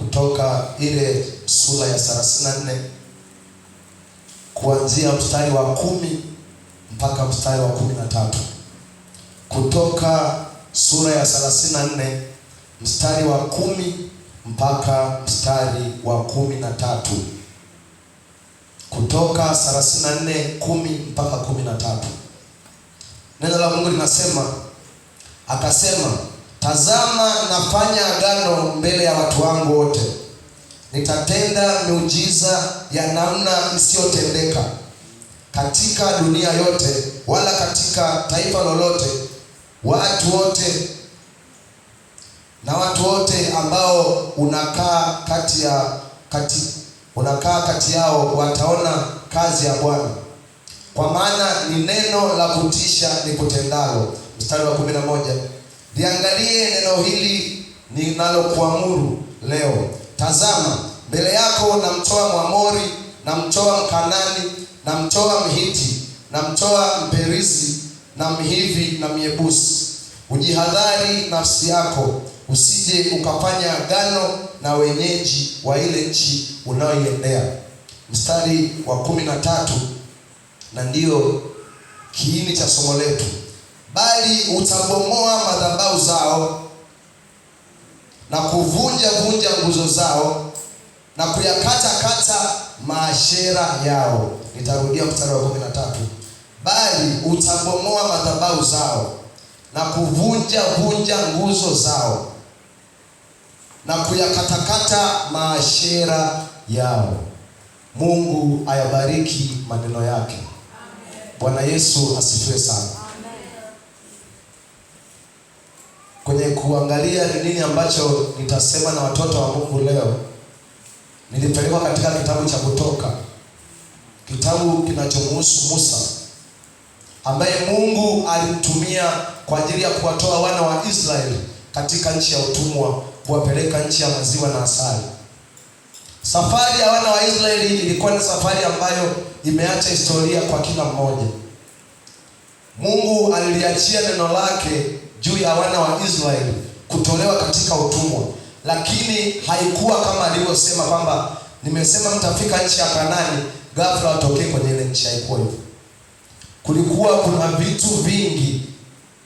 kutoka ile sura ya 34 kuanzia mstari wa 10 mpaka mstari wa 13. Kutoka sura ya 34 mstari wa 10 mpaka mstari wa 13. Kutoka 34:10 mpaka 13. Neno la Mungu linasema, akasema, tazama nafanya agano mbele ya watu wangu wote. Nitatenda miujiza ya namna isiyotendeka katika dunia yote, wala katika taifa lolote. Watu wote ambao unakaa kati yao wataona kazi ya Bwana, kwa maana ni neno la kutisha nikutendalo. Mstari wa 11. Liangalie neno hili ninalokuamuru leo. Tazama, mbele yako namtoa Mwamori, namtoa Mkanani, namtoa Mhiti, namtoa Mperizi, na Mhivi na Myebusi. Ujihadhari nafsi yako, usije ukafanya agano na wenyeji wa ile nchi unayoiendea. Mstari wa 13, na ndiyo kiini cha somo letu. Bali utabomoa madhabahu zao na kuvunja nguzo zao na kuyakata maashera yao. Nitarudia mstari wa 13. Bali utabomoa madhabahu zao na kuvunja nguzo zao na kuyakata maashera yao. Mungu ayabariki maneno yake. Amen. Bwana Yesu asifiwe sana. Amen. Kwenye kuangalia ni nini ambacho nitasema na watoto wa Mungu leo, nilipelekwa katika kitabu cha Kutoka, kitabu kinachomhusu Musa, ambaye Mungu alimtumia kwa ajili ya kuwatoa wana wa Israeli katika nchi ya utumwa, kuwapeleka nchi ya maziwa na asali. Safari ya wana wa Israeli ilikuwa ni safari ambayo imeacha historia kwa kila mmoja. Mungu aliliachia neno lake juu ya wana wa Israeli kutolewa katika utumwa, lakini haikuwa kama alivyosema kwamba nimesema mtafika nchi ya Kanaani, ghafla watokee kwenye ile nchi. Haikuwa hivyo. Kulikuwa kuna vitu vingi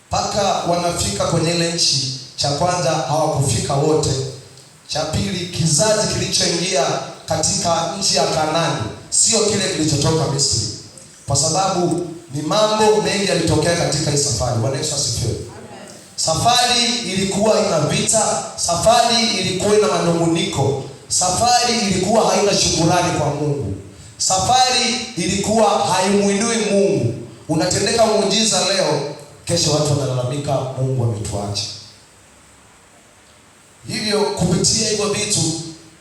mpaka wanafika kwenye ile nchi. Cha kwanza, hawakufika wote. Cha pili, kizazi kilichoingia katika nchi ya Kanaani sio kile kilichotoka Misri, kwa sababu ni mambo mengi yalitokea katika hii safari. Bwana Yesu asifiwe. Safari ilikuwa ina vita, safari ilikuwa ina manunguniko, safari ilikuwa haina shukrani kwa Mungu, safari ilikuwa haimuinui Mungu. Unatendeka muujiza leo, kesho watu wanalalamika Mungu ametuacha. Hivyo kupitia hivyo vitu,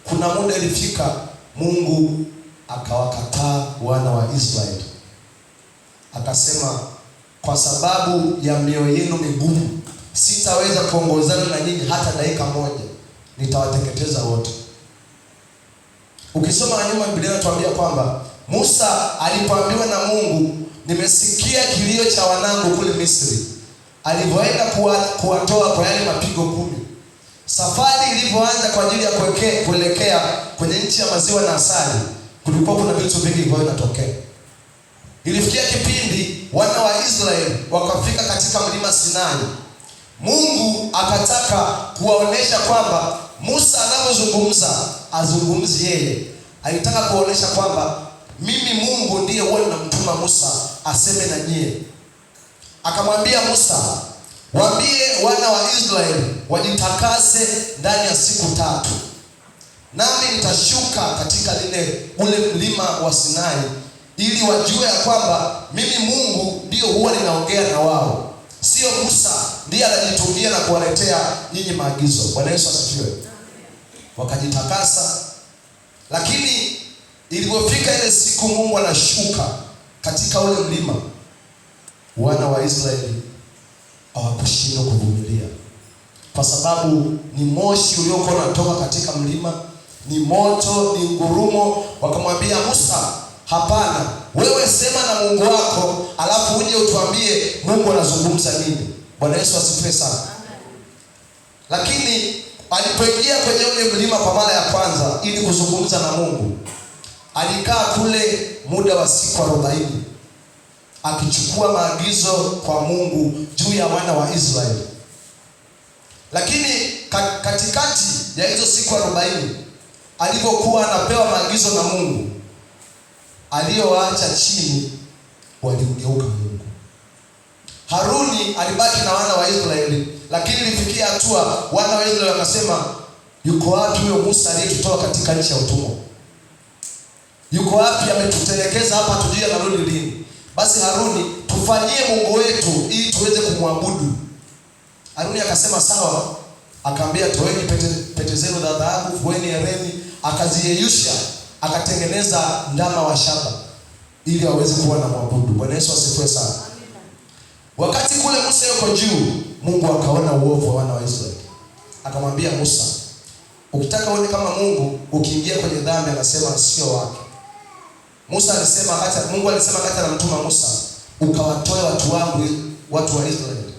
kuna muda ilifika Mungu akawakataa wana wa Israeli. Akasema, kwa sababu ya mioyo yenu migumu, sitaweza kuongozana na nyinyi hata dakika moja, nitawateketeza wote. Ukisoma nyuma Biblia inatuambia kwamba Musa alipoambiwa na Mungu, nimesikia kilio cha wanangu kule Misri, alivyoenda kuwatoa kwa yale mapigo 10. Safari ilipoanza kwa ajili ya kuelekea kwenye nchi ya maziwa na asali, kulikuwa kuna vitu vingi vilivyo vinatokea. Ilifikia kipindi wana wa Israeli wakafika katika mlima Sinai. Mungu akataka kuwaonesha kwamba Musa anapozungumza azungumzi yeye. Alitaka kuonesha kwamba mimi Mungu ndiye huwa namtuma Musa aseme na nyie. Akamwambia Musa, waambie wana wa Israeli wajitakase ndani ya siku 3, nami nitashuka katika ule mlima wa Sinai, ili wajue ya kwamba mimi Mungu ndio huwa ninaongea na wao, sio Musa ndiye anajitungia na kuwaletea nyinyi maagizo. Bwana Yesu asifiwe. Wakajitakasa, lakini ilipofika ile siku Mungu anashuka katika ule mlima, wana wa Israeli hawakushindwa kuvumilia, kwa sababu ni moshi uliokuwa unatoka katika mlima, ni moto, ni ngurumo. Wakamwambia Musa, hapana, wewe sema na Mungu wako, alafu uje utuambie Mungu anazungumza nini. Bwana Yesu asifiwe sana. Lakini alipoingia kwenye ule mlima kwa mara ya kwanza ili kuzungumza na Mungu, alikaa kule muda wa siku 40 akichukua maagizo kwa Mungu juu ya wana wa Israeli. Lakini katikati ya hizo siku 40 alipokuwa anapewa maagizo na Mungu, aliyowaacha chini walimgeuka Mungu. Haruni alibaki na wana wa Israeli, lakini ilifikia hatua wana wa Israeli wakasema, yuko wapi huyo Musa aliyetutoa katika nchi ya utumwa? Yuko wapi? Ametutelekeza hapa, tujue anarudi lini. Basi Haruni, tufanyie Mungu wetu ili tuweze kumwabudu. Haruni akasema sawa. Akaambia, toeni pete zenu za dhahabu, fueni hereni. Akaziyeyusha, akatengeneza ndama wa shaba ili waweze kuwa na mwabudu. Bwana Yesu asifiwe sana. Wakati kule Musa yuko juu, Mungu akaona uovu wa wana wa Israeli. Akamwambia Musa, ukitaka uone kama Mungu ukiingia kwenye dhambi, anasema sio wake. Mungu alisema wakati anamtuma Musa, ukawatoe watu wangu, watu wa Israeli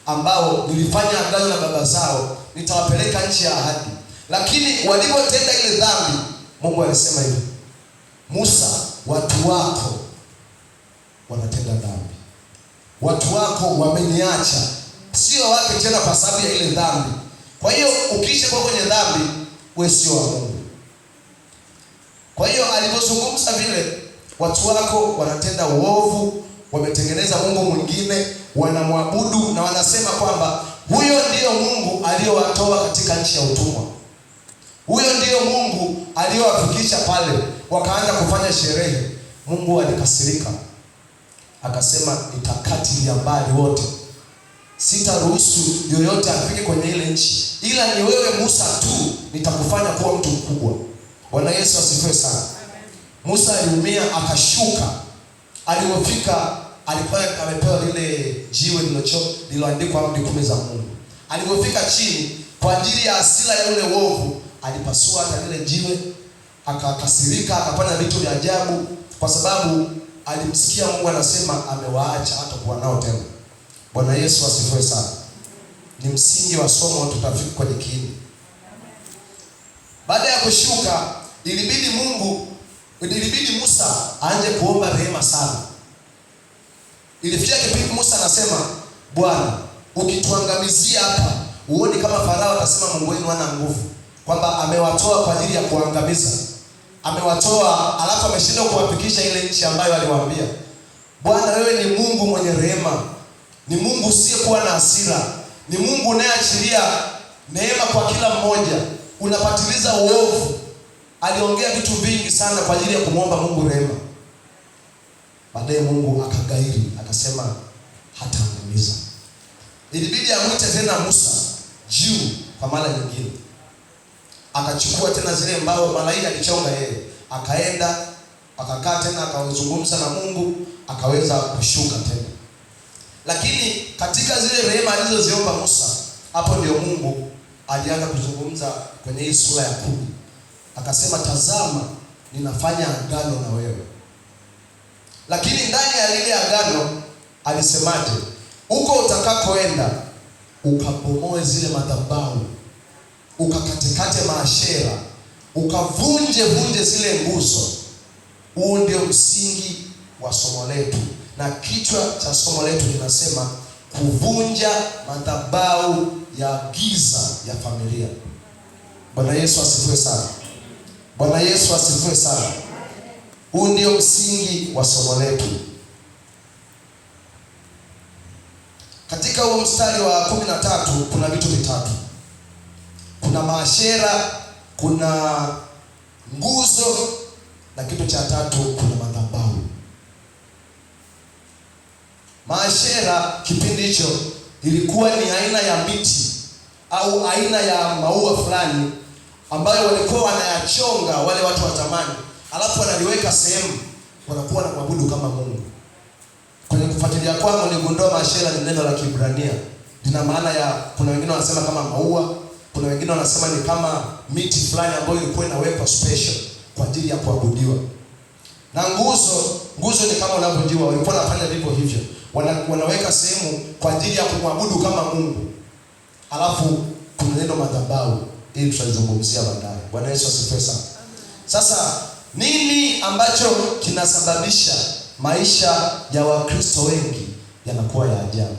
ambao nilifanya agano na baba zao, nitawapeleka nchi ya ahadi. Lakini walipotenda ile dhambi, Mungu alisema hivi, Musa, watu wako wanatenda dhambi. Watu wako wameniacha, sio wake tena kwa sababu ya ile dhambi. Kwa hiyo ukisha kwa kwenye dhambi, wewe sio wa Mungu. Kwa hiyo alipozungumza vile, watu wako wanatenda uovu, wametengeneza mungu mwingine, wanamwabudu na wanasema kwamba huyo ndiyo Mungu aliyowatoa katika nchi ya utumwa. Huyo ndiyo Mungu aliyowafikisha pale, wakaanza kufanya sherehe. Mungu alikasirika. Akasema, nitakatilia mbali wote. Sitaruhusu yoyote afike kwenye ile nchi, ila ni wewe Musa tu nitakufanya kuwa mtu mkubwa. Bwana Yesu asifiwe sana. Musa aliumia, akashuka. Alipofika, alikuwa amepewa lile jiwe lililoandikwa amri 10 za Mungu. Alipofika chini, kwa ajili ya hasira ya ule uovu, alipasua hata lile jiwe, akakasirika, akafanya vitu vya ajabu kwa sababu alimsikia Mungu anasema amewaacha hata kuwa nao tena. Bwana Yesu asifiwe sana. Ni msingi wa somo, tutafika kwenye kiini. Baada ya kushuka, ilibidi Musa aanze kuomba rehema sana. Ilifikia kipindi Musa anasema, Bwana, ukituangamizia hapa, uone kama Farao atasema Mungu wenu hana nguvu, kwamba amewatoa kwa ajili ya kuangamiza. Amewatoa alafu ameshindwa kuwafikisha ile nchi ambayo aliwaambia. Bwana, wewe ni Mungu mwenye rehema, ni Mungu usiyekuwa na hasira, ni Mungu unayeachilia neema kwa kila mmoja, unapatiliza uovu. Aliongea vitu vingi sana kwa ajili ya kumwomba Mungu rehema. Baadaye Mungu akagairi, akasema hataangamiza. Ilibidi amwite tena Musa juu kwa mara nyingine. Akachukua tena zile mbao malaika alichonga yeye, akaenda akakaa tena, akazungumza na Mungu, akaweza kushuka tena. Lakini katika zile rehema alizoziomba Musa, hapo ndio Mungu alianza kuzungumza kwenye hii sura ya 10. Akasema, tazama, ninafanya agano na wewe. Lakini ndani ya lile agano alisemaje? Uko utakakoenda, ukabomoe zile madhabahu, ukakatekate maashera, ukavunje zile nguzo. Huo ndio msingi wa somo letu, na kichwa cha somo letu linasema kuvunja madhabahu ya giza ya familia. Bwana Yesu asifiwe sana. Bwana Yesu asifiwe sana. Huu ndio msingi wa somo letu. Katika huo mstari wa 13 kuna vitu vitatu. Kuna maashera, kuna nguzo, na kitu cha tatu kuna madhabahu. Maashera kipindi hicho ilikuwa ni aina ya miti au aina ya maua fulani ambayo walikuwa wanayachonga wale watu wa zamani, alafu wanaliweka sehemu, wanakuwa na kuabudu kama Mungu. Kwenye kufuatilia kwangu niligundua maashera ni neno la Kiebrania. Lina maana ya, kuna wengine wanasema kama maua, kuna wengine wanasema ni kama miti fulani ambayo ilikuwa inawekwa special kwa ajili ya kuabudiwa. Na nguzo ni kama unavyojua, walikuwa wanafanya vivyo hivyo. Wanaweka sehemu kwa ajili ya kumwabudu kama Mungu. Alafu kuna neno madhabahu. ili tutazungumzia baadaye. Bwana Yesu asifiwe sana. Sasa nini ambacho kinasababisha maisha ya Wakristo wengi yanakuwa ya ajabu?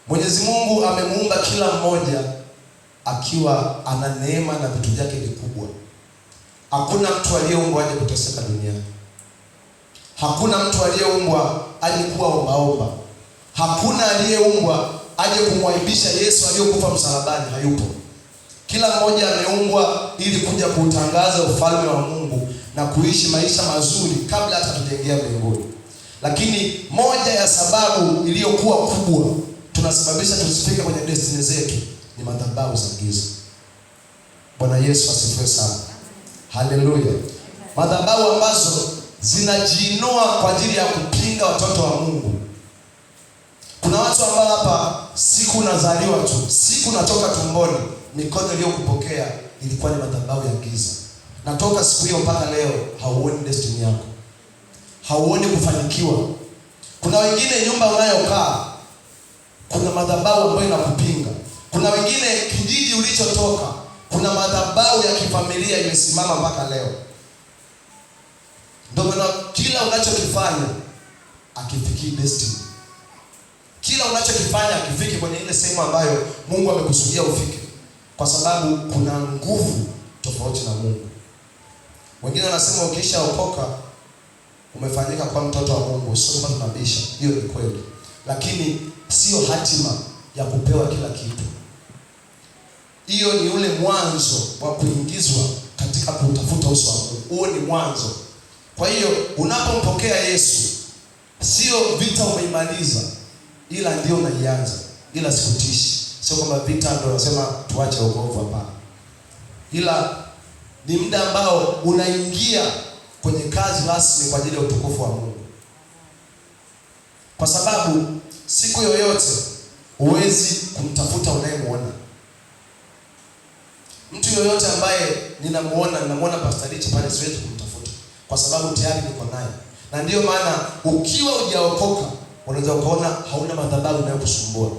Mwenyezi Mungu amemuumba kila mmoja akiwa ana neema na vitu vyake vikubwa. Hakuna mtu aliyeumbwa aje kuteseka duniani. Hakuna mtu aliyeumbwa aje kuwa ombaomba. Hakuna aliyeumbwa aje kumwaibisha Yesu aliyokufa msalabani, hayupo. Kila mmoja ameumbwa ili kuja kutangaza ufalme wa Mungu na kuishi maisha mazuri kabla hata tujaingia mbinguni. Lakini moja ya sababu iliyokuwa kubwa tunasababisha tusifike kwenye destiny zetu ni madhabahu za giza. Bwana Yesu asifiwe sana. Haleluya. Madhabahu ambazo zinajiinua kwa ajili ya kupinga watoto wa Mungu. Kuna watu ambao hapa siku unazaliwa tu, siku unatoka tumboni, mikono iliyokupokea ilikuwa ni madhabahu ya giza. Natoka siku hiyo mpaka leo hauoni destiny yako. Hauoni kufanikiwa. Kuna wengine nyumba unayokaa kuna madhabahu ambayo inakupinga. Kuna wengine kijiji ulichotoka kuna madhabahu ya kifamilia imesimama mpaka leo. Ndio maana kila unachokifanya akifikii destiny. Kila unachokifanya akifiki kwenye ile sehemu ambayo Mungu amekusudia ufike. Kwa sababu kuna nguvu tofauti na Mungu. Wengine wanasema ukisha okoka umefanyika kwa mtoto wa Mungu. Sio kama tunabisha, hiyo ni kweli. Lakini sio hatima ya kupewa kila kitu. Hiyo ni ule mwanzo wa kuingizwa katika kutafuta uso wa Mungu. Huo ni mwanzo. Kwa hiyo unapompokea Yesu sio vita umeimaliza, ila ndio unaianza. Ila sikutishi. Sio kwamba vita ndio unasema tuache wokovu, hapana. Ila ni muda ambao unaingia kwenye kazi rasmi kwa ajili ya utukufu wa Mungu. Kwa sababu siku yoyote huwezi kumtafuta unayemuona. Mtu yoyote ambaye ninamuona Pastor Rich pale siwezi kumtafuta kwa sababu tayari niko naye. Na ndiyo maana ukiwa hujaokoka unaweza ukaona hauna madhabahu inayokusumbua.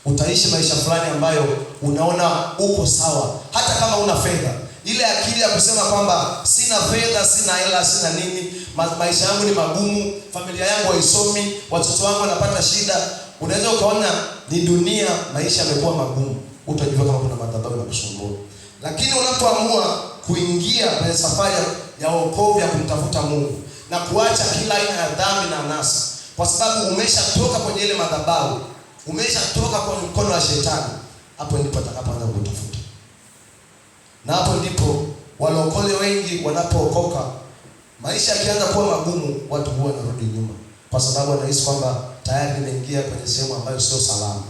Utaishi maisha fulani ambayo unaona uko sawa hata kama una fedha. Ile akili ya kusema kwamba sina fedha, sina hela, sina nini, maisha yangu ni magumu, familia yangu haisomi, watoto wangu wanapata shida, unaweza ukaona ni dunia, maisha yamekuwa magumu. Utajua kama kuna madhabahu inakusumbua. Lakini unapoamua kuingia kwenye safari ya wokovu ya kumtafuta Mungu na kuacha kila aina ya dhambi na anasa, kwa sababu umeshatoka kwenye ile madhabahu, umeshatoka kwenye mkono wa shetani, hapo ndipo atakapoanza kutafuta. Na hapo ndipo walokole wengi wanapookoka, maisha yakianza kuwa magumu, watu huwa wanarudi nyuma kwa sababu wanahisi kwamba tayari nimeingia kwenye sehemu ambayo sio salama.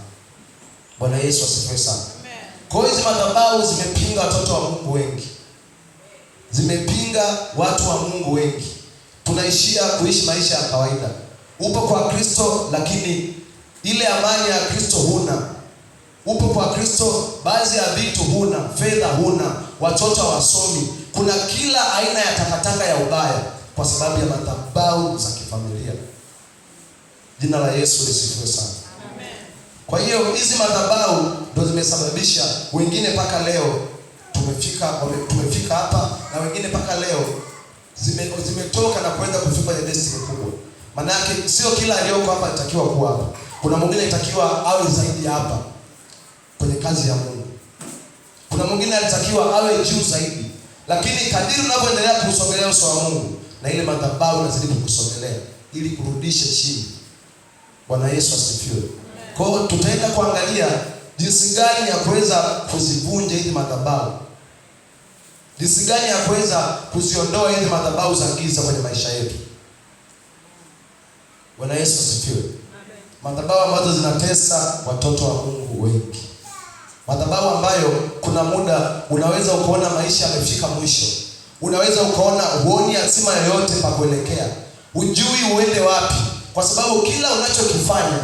Bwana Yesu asifiwe sana. Kwa hiyo hizo madhabahu zimepinga watoto wa Mungu wengi. Zimepinga watu wa Mungu wengi. Tunaishia kuishi maisha ya kawaida. Upo kwa Kristo lakini ile amani ya Kristo huna. Upo kwa Kristo, baadhi ya vitu huna, fedha huna, watoto hawasomi. Kuna kila aina ya takataka ya ubaya kwa sababu ya madhabahu za kifamilia. Jina la Yesu lisifiwe sana. Amen. Kwa hiyo hizi madhabahu ndio zimesababisha wengine mpaka leo tumefika hapa, na wengine mpaka leo zimetoka na kwenda kufika kwenye destiny kubwa. Maana yake sio kila aliyoko hapa anatakiwa kuwa hapa. Kuna mwingine anatakiwa awe zaidi hapa kwenye kazi ya Mungu. Kuna mwingine alitakiwa awe juu zaidi. Lakini kadiri unavyoendelea kusogelea uso wa Mungu, na ile madhabahu inazidi kukusogelea ili kurudisha chini. Bwana Yesu asifiwe. Kwa hiyo tutaenda kuangalia jinsi gani ya kuweza kuzivunja hizi madhabahu. Jinsi gani ya kuweza kuziondoa hizi madhabahu za giza kwenye maisha yetu. Bwana Yesu asifiwe. Madhabahu ambazo zinatesa watoto wa Mungu wengi. Madhabahu ambayo kuna muda unaweza ukaona maisha yamefika mwisho. Unaweza ukaona huoni hatima yoyote pa kuelekea. Hujui uende wapi kwa sababu kila unachokifanya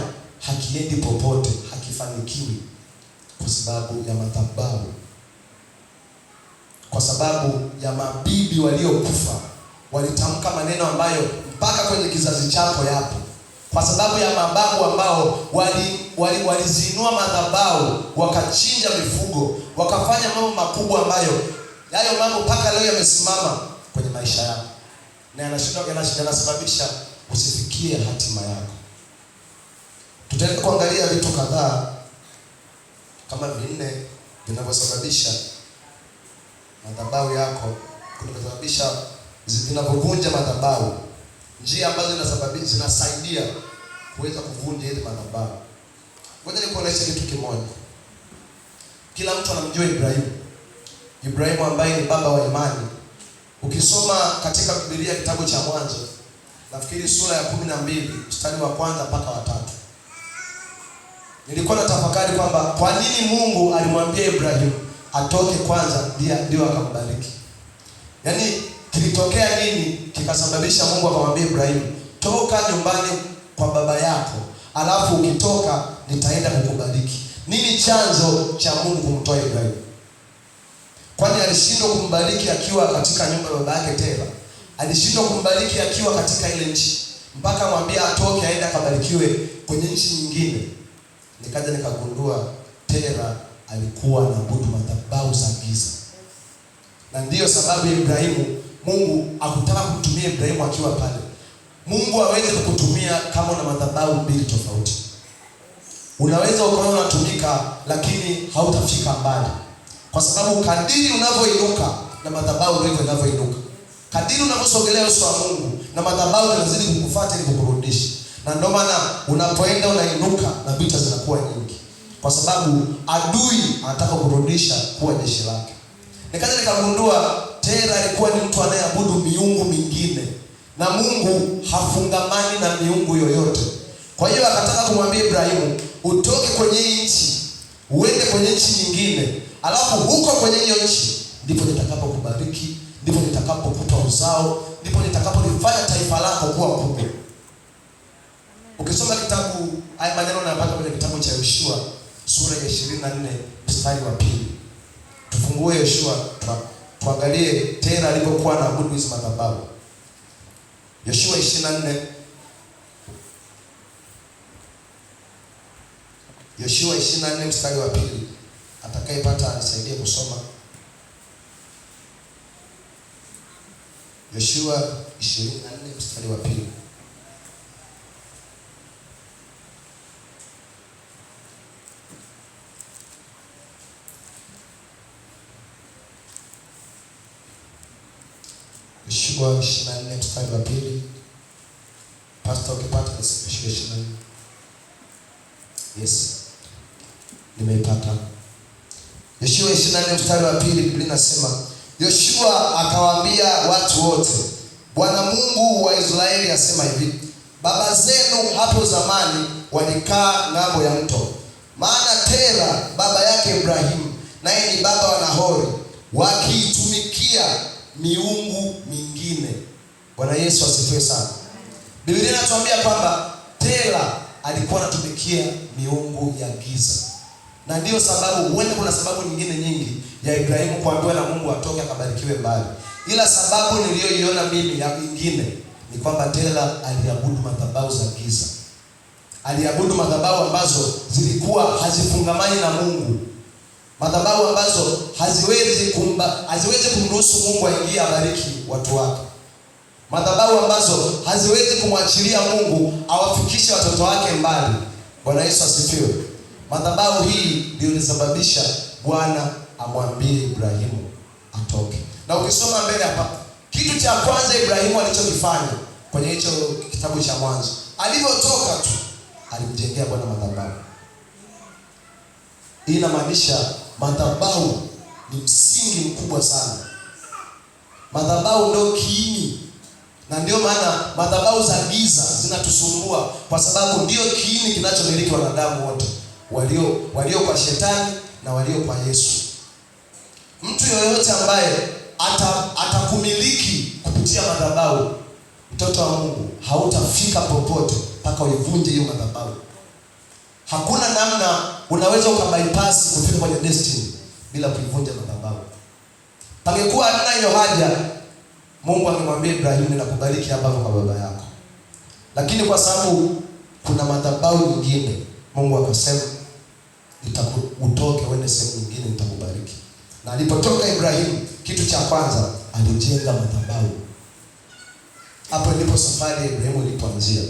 hakiendi popote, hakifanikiwi kwa sababu ya madhabahu. Kwa sababu ya mabibi waliokufa walitamka maneno ambayo mpaka kwenye kizazi chako yapo. kwa sababu ya mababu ambao walizinua madhabahu, wakachinja mifugo, wakafanya mambo makubwa ambayo hayo mambo mpaka leo yamesimama kwenye maisha yako na yanasababisha usifikie hatima yako. Tutaenda kuangalia vitu kadhaa kama vinne vinavyosababisha madhabahu yako, kunasababisha zinapovunja madhabahu, njia ambazo zinasaidia kuweza kuvunja ile madhabahu. Ngoja nikuoneshe kitu kimoja. Kila mtu anamjua Ibrahimu ambaye ni baba wa imani. Ukisoma katika Biblia kitabu cha Mwanzo, nafikiri sura ya 12 mstari wa kwanza mpaka wa 3. Nilikuwa natafakari kwamba kwa nini Mungu alimwambia Ibrahimu atoke kwanza ndio akambariki. Yaani kilitokea nini kikasababisha Mungu akamwambia Ibrahimu, toka nyumbani kwa baba yako, alafu ukitoka nitaenda kukubariki. Nini chanzo cha Mungu kumtoa Ibrahimu? Kwani alishindwa kumbariki akiwa katika nyumba ya baba yake Tera? Alishindwa kumbariki akiwa katika ile nchi mpaka amwambia atoke aende akabarikiwe kwenye nchi nyingine? Nikaja nikagundua Tera alikuwa anaabudu madhabahu za giza. Na ndiyo sababu ya Ibrahimu, Mungu hakutaka kutumia Ibrahimu akiwa pale. Mungu hawezi kukutumia kama una madhabahu mbili tofauti. Unaweza ukaona unatumika lakini hautafika mbali. Kwa sababu kadiri unavyoinuka na madhabahu ndivyo inavyoinuka. Kadiri unavyosogelea uso wa Mungu na madhabahu yanazidi kukufuata ili kukurudisha. Na ndio maana unapoenda unainuka na vita zinakuwa nyingi. Kwa sababu adui anataka kurudisha kuwa jeshi lake. Nikaja nikagundua Tera alikuwa ni mtu anayeabudu miungu mingine. Na Mungu hafungamani na miungu yoyote. Kwa hiyo akataka kumwambia Ibrahimu, utoke kwenye nchi, uende kwenye nchi nyingine. Alafu huko kwenye hiyo nchi ndipo nitakapokubariki, ndipo nitakapokupa uzao, ndipo nitakapolifanya taifa lako kuwa kubwa. Ukisoma kitabu, haya maneno unayapata kwenye kitabu cha Yoshua sura ya 24 mstari wa 2. Tufungue Yoshua tuangalie Tera alipokuwa anaabudu hizo madhabahu. Yoshua 24. Yoshua 24 mstari wa 2. Atakayepata anisaidie kusoma. Yoshua 24 mstari wa 2. Yoshua 24 mstari wa 2. Pastor ukipata Yoshua 24. Yes. Nimeipata. Yoshua 24 mstari wa 2, Biblia inasema, Yoshua akawaambia watu wote, Bwana Mungu wa Israeli asema hivi, baba zenu hapo zamani walikaa ng'ambo ya mto. Maana Tera baba yake Ibrahimu, naye ni baba wa Nahori, wakiitumikia miungu mingine. Bwana Yesu asifiwe sana. Biblia inatuambia kwamba Tera alikuwa anatumikia miungu ya giza. Na ndiyo sababu, huenda kuna sababu nyingine nyingi ya Ibrahimu kuambiwa na Mungu atoke akabarikiwe mbali. Ila sababu niliyoiona mimi ya nyingine ni kwamba Tera aliabudu madhabahu za giza. Aliabudu madhabahu ambazo zilikuwa hazifungamani na Mungu. Madhabahu ambazo haziwezi kumruhusu Mungu aingie abariki watu wake. Madhabahu ambazo haziwezi kumwachilia Mungu awafikishe watoto wake mbali. Bwana Yesu asifiwe. Madhabahu hii ndio ilisababisha Bwana amwambie Ibrahimu atoke. Na ukisoma mbele hapa, kitu cha kwanza Ibrahimu alichokifanya kwenye hicho kitabu cha Mwanzo, alipotoka tu alimjengea Bwana madhabahu. Hii inamaanisha madhabahu ni msingi mkubwa sana. Madhabahu ndio kiini. Na ndio maana madhabahu za giza zinatusumbua, kwa sababu ndio kiini kinachomiliki wanadamu wote, walio kwa shetani na walio kwa Yesu. Mtu yoyote ambaye atakumiliki kupitia madhabahu, mtoto wa Mungu, hautafika popote mpaka uivunje hiyo madhabahu. Hakuna namna unaweza ukabypass kufika kwenye destiny bila kuivunja madhabahu. Pangekuwa hana hiyo haja, Mungu angemwambia Ibrahimu, ninakubariki hapa kwa baba yako. Lakini kwa sababu kuna madhabahu nyingine Mungu akasema utoke uende sehemu nyingine nitakubariki. Na alipotoka Ibrahimu, kitu cha kwanza alijenga madhabahu. Hapo ndipo safari ya Ibrahimu ilipoanzia.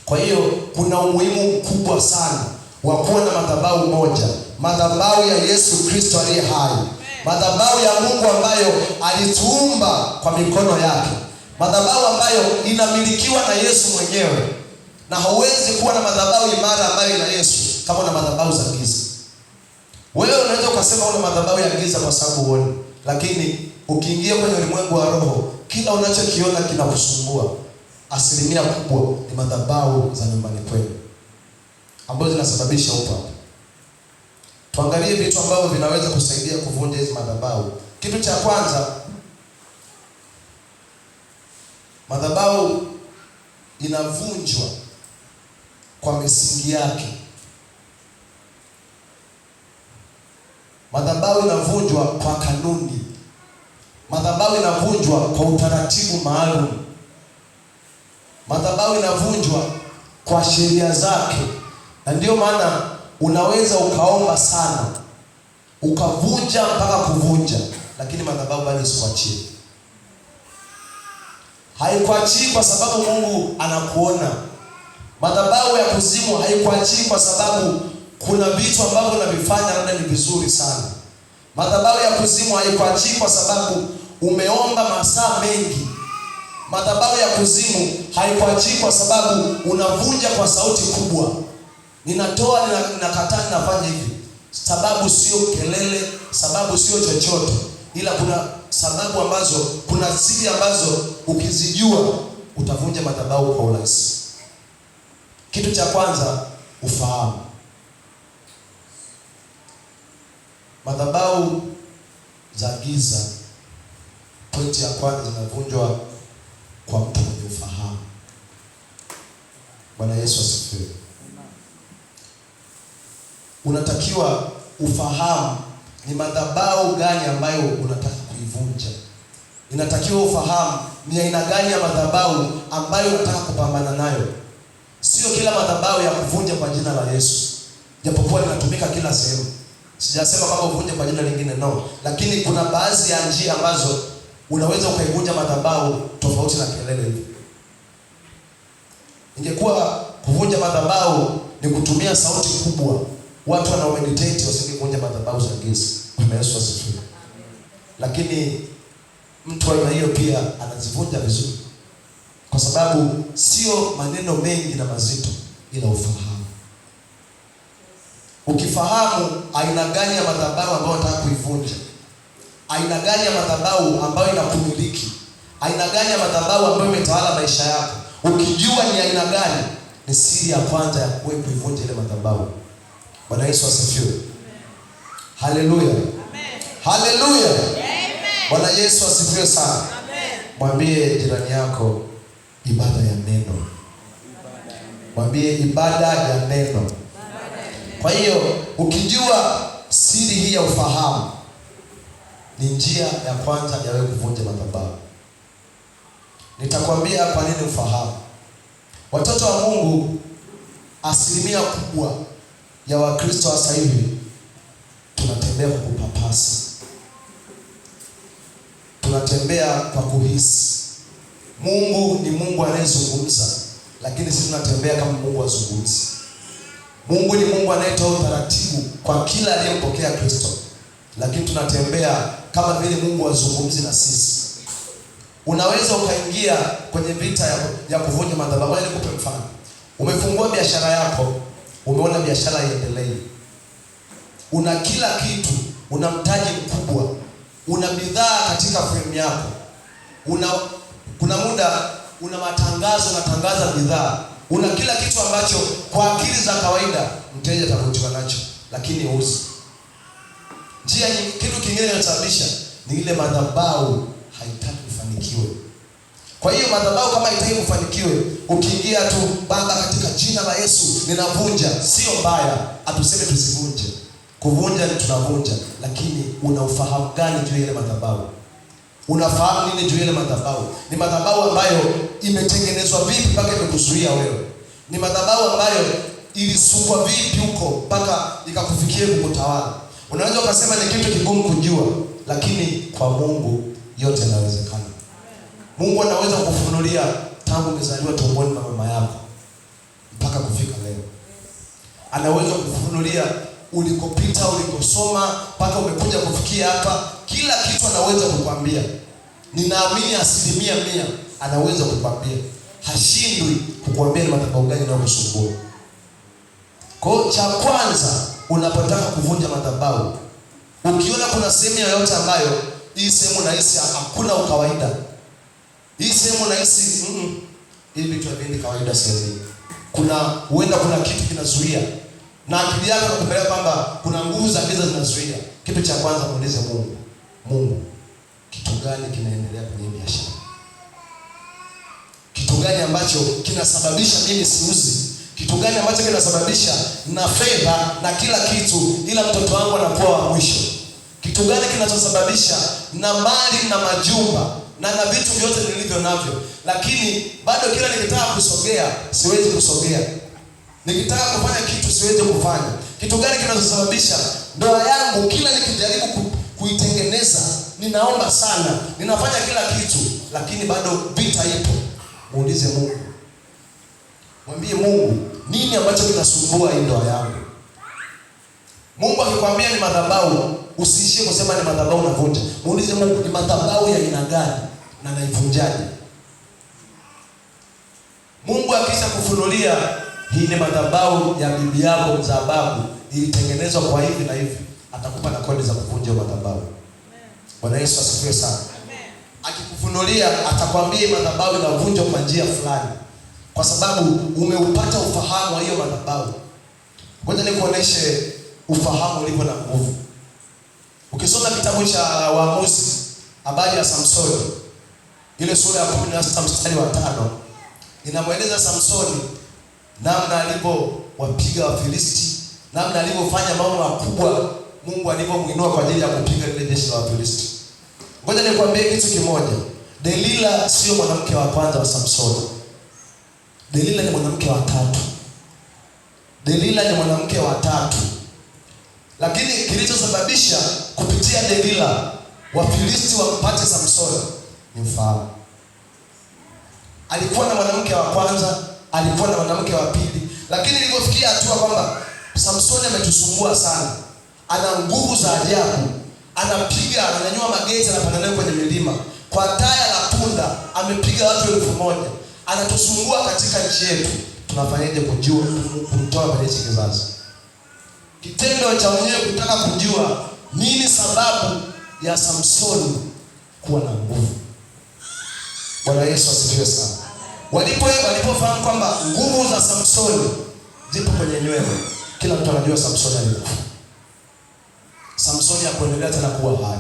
Kwa hiyo kuna umuhimu mkubwa sana wa kuwa na madhabahu moja, madhabahu ya Yesu Kristo aliye hai, madhabahu ya Mungu ambayo alituumba kwa mikono yake, madhabahu ambayo inamilikiwa na Yesu mwenyewe. Na hauwezi kuwa na madhabahu imara ambayo ina Yesu kama na madhabahu za giza. Wewe unaweza ukasema una madhabahu ya giza kwa sababu uone, lakini ukiingia kwenye ulimwengu wa roho, kila unachokiona kinakusumbua. Asilimia kubwa ni madhabahu za nyumbani kwenu ambazo zinasababisha upako. Tuangalie vitu ambavyo vinaweza kusaidia kuvunja hizo madhabahu. Kitu cha kwanza, madhabahu inavunjwa kwa misingi yake. Madhabahu inavunjwa kwa kanuni. Madhabahu inavunjwa kwa utaratibu maalum. Madhabahu inavunjwa kwa sheria zake. Na ndio maana unaweza ukaomba sana, ukavunja mpaka kuvunja, lakini madhabahu bado isikuachie. Haikuachii kwa sababu Mungu anakuona. Madhabahu ya kuzimu haikuachii kwa sababu kuna vitu ambavyo unavifanya labda ni vizuri sana. Madhabahu ya kuzimu haikuachii kwa sababu umeomba masaa mengi. Madhabahu ya kuzimu haikuachii kwa sababu unavunja kwa sauti kubwa. Ninatoa, ninakataa, ninafanya hivi. Sababu sio kelele, sababu sio chochote, ila kuna sababu ambazo, kuna siri ambazo ukizijua utavunja madhabahu kwa urahisi. Kitu cha kwanza, ufahamu. Madhabahu za giza, pointi ya kwanza, zinavunjwa kwa mtu mwenye ufahamu. Bwana Yesu asifiwe. Unatakiwa ufahamu ni madhabahu gani ambayo unataka kuivunja. Inatakiwa ufahamu ni aina gani ya madhabahu ambayo unataka kupambana nayo. Sio kila madhabahu ya kuvunja kwa jina la Yesu, japokuwa linatumika kila sehemu. Sijasema kama uvunje kwa jina lingine, no. Lakini kuna baadhi ya njia ambazo unaweza ukaivunja madhabahu tofauti na kelele hivi. Ingekuwa kuvunja madhabahu ni kutumia sauti kubwa, watu wanao meditate wasingevunja madhabahu za giza. Bwana Yesu asifiwe. Lakini mtu wa hiyo pia anazivunja vizuri, kwa sababu sio maneno mengi na mazito, ila ufahamu. Ukifahamu aina gani ya madhabahu ambayo unataka kuivunja, aina gani ya madhabahu ambayo inakumiliki, aina gani ya madhabahu ambayo imetawala maisha yako, ukijua ni aina gani, ni siri ya kwanza ya kuivunja ile madhabahu. Bwana Yesu asifiwe. Haleluya. Haleluya. Bwana Yesu asifiwe sana. Mwambie jirani yako, ibada ya neno. Mwambie ibada ya neno. Kwa hiyo ukijua siri hii ya ufahamu, ni njia ya kwanza ya wewe kuvunja madhabahu. Nitakwambia kwa nini ufahamu. Watoto wa Mungu, asilimia kubwa ya Wakristo sasa hivi tunatembea kwa kupapasa. Tunatembea kwa kuhisi. Mungu ni Mungu anayezungumza, lakini sisi tunatembea kama Mungu azungumzi. Mungu ni Mungu anayetoa utaratibu kwa kila aliyempokea Kristo, lakini tunatembea kama vile Mungu azungumzi na sisi. Unaweza ukaingia kwenye vita ya kuvunja madhabahu. Nikupe mfano. Umefungua biashara yako, umeona biashara iendelee. Una kila kitu, una mtaji mkubwa, una bidhaa katika frame yako. Kuna muda una matangazo, unatangaza bidhaa. Una kila kitu ambacho kwa akili za kawaida mteja atavutiwa nacho, lakini huuzi. Kitu kingine kinachosababisha ni ile madhabahu haitaki kufanikiwe. Kwa hiyo madhabahu kama haitaki kufanikiwe, ukiingia tu, Baba katika jina la Yesu ninavunja, sio mbaya, atuseme tusivunje. Kuvunja ni tunavunja, lakini una ufahamu gani juu ile madhabahu? Unafahamu nini juu ile madhabahu? Ni madhabahu ambayo imetengenezwa vipi mpaka imekuzuia wewe? Ni madhabahu ambayo ilisukwa vipi huko mpaka ikakufikia kukutawala. Unaweza ukasema ni kitu kigumu kujua, lakini kwa Mungu yote yanawezekana. Mungu anaweza kukufunulia tangu umezaliwa tumboni na mama yako mpaka kufika leo. Anaweza kukufunulia ulikopita, ulikosoma mpaka umekuja kufikia hapa. Kila kitu anaweza kukwambia. Ninaamini 100% anaweza kukwambia. Hashindwi kukwambia ni madhabahu gani yanayokusumbua. Kwa hiyo cha kwanza, unapotaka kuvunja madhabahu, ukiona kuna sehemu yoyote ambayo hii sehemu nahisi hakuna ukawaida, hii sehemu nahisi hii vitu haviendi kawaida sehemu, huenda kuna kitu kinazuia, na akili yako inakupeleka kwamba kuna nguvu za giza zinazuia, kitu cha kwanza muulize Mungu, kitu gani kinaendelea kwenye biashara? Kitu gani ambacho kinasababisha mimi siuzi? Kitu gani ambacho kinasababisha na fedha na kila kitu ila mtoto wangu anakuwa wa mwisho? Kitu gani kinachosababisha na mali na majumba na vitu vyote nilivyo navyo, lakini bado kila nikitaka kusogea siwezi kusogea, nikitaka kufanya kitu siwezi kufanya? Kitu gani kinachosababisha ndoa yangu kila nikijaribu kuitengeneza, ninaomba sana, ninafanya kila kitu, lakini bado vita ipo? Muulize Mungu. Mwambie Mungu, nini ambacho kinasumbua hii ndoa yangu? Mungu akikwambia ni madhabahu, usiishie kusema ni madhabahu navunja. Muulize Mungu, ni madhabahu ya aina gani na naivunjaje? Mungu akisha kufunulia hii ni madhabahu ya bibi yako mzaa babu, ilitengenezwa kwa hivi na hivi, atakupa na kodi za kuvunja madhabahu. Bwana Yesu asifiwe sana. Akikufunulia atakwambia madhabahu inavunjwa kwa njia fulani, kwa sababu umeupata ufahamu wa hiyo madhabahu. Ngoja nikuoneshe ufahamu ulivyo na nguvu. Ukisoma kitabu cha Waamuzi, habari ya Samsoni, ile sura ya 16 mstari wa 5, inamweleza Samsoni namna alivyowapiga Wafilisti, namna alivyofanya mambo makubwa, Mungu alivyomuinua kwa ajili ya kupiga ile jeshi la Wafilisti. Ngoja nikwambie kitu kimoja. Delila sio mwanamke wa kwanza wa Samsoni. Delila ni mwanamke wa tatu. Delila ni mwanamke wa tatu. Lakini kilichosababisha kupitia Delila Wafilisti wampate Samsoni ni ufahamu. Alikuwa na mwanamke wa kwanza, alikuwa na mwanamke wa pili, lakini ilipofikia hatua kwamba Samsoni ametusumbua sana, ana nguvu za ajabu, anapiga, ananyanyua mageti, anapanda nayo kwenye milima, kwa taya la punda amepiga watu 1000, anatusumbua katika nchi yetu. Tunafanyaje kujua kumtoa kwenye hichi kizazi? Kitendo cha wenyewe kutaka kujua nini sababu ya Samsoni kuwa na nguvu. Bwana Yesu asifiwe sana. Walipofahamu kwamba nguvu za Samsoni zipo kwenye nywele, kila mtu anajua Samsoni alikufa. Samsoni hakuendelea tena kuwa hai.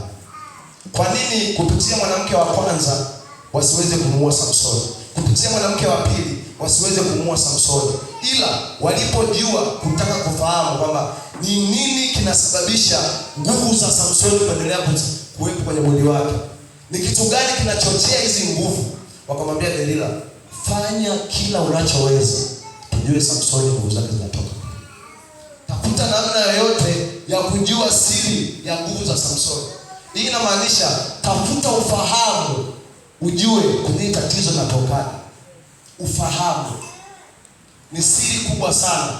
Kwa nini kupitia mwanamke wa kwanza wasiweze kumuua Samsoni? Kupitia mwanamke wa pili wasiweze kumuua Samsoni? Ila walipojua kutaka kufahamu kwamba ni nini kinasababisha nguvu za Samsoni kuendelea kuwepo kwenye mwili wake, ni kitu gani kinachochea hizi nguvu, wakamwambia Delila, fanya kila unachoweza tujue Samsoni nguvu zake zinatoka. Tafuta namna yoyote ya kujua siri ya nguvu za Samsoni. Hii inamaanisha tafuta ufahamu, ujue kwenye tatizo linatokana. Ufahamu ni siri kubwa sana.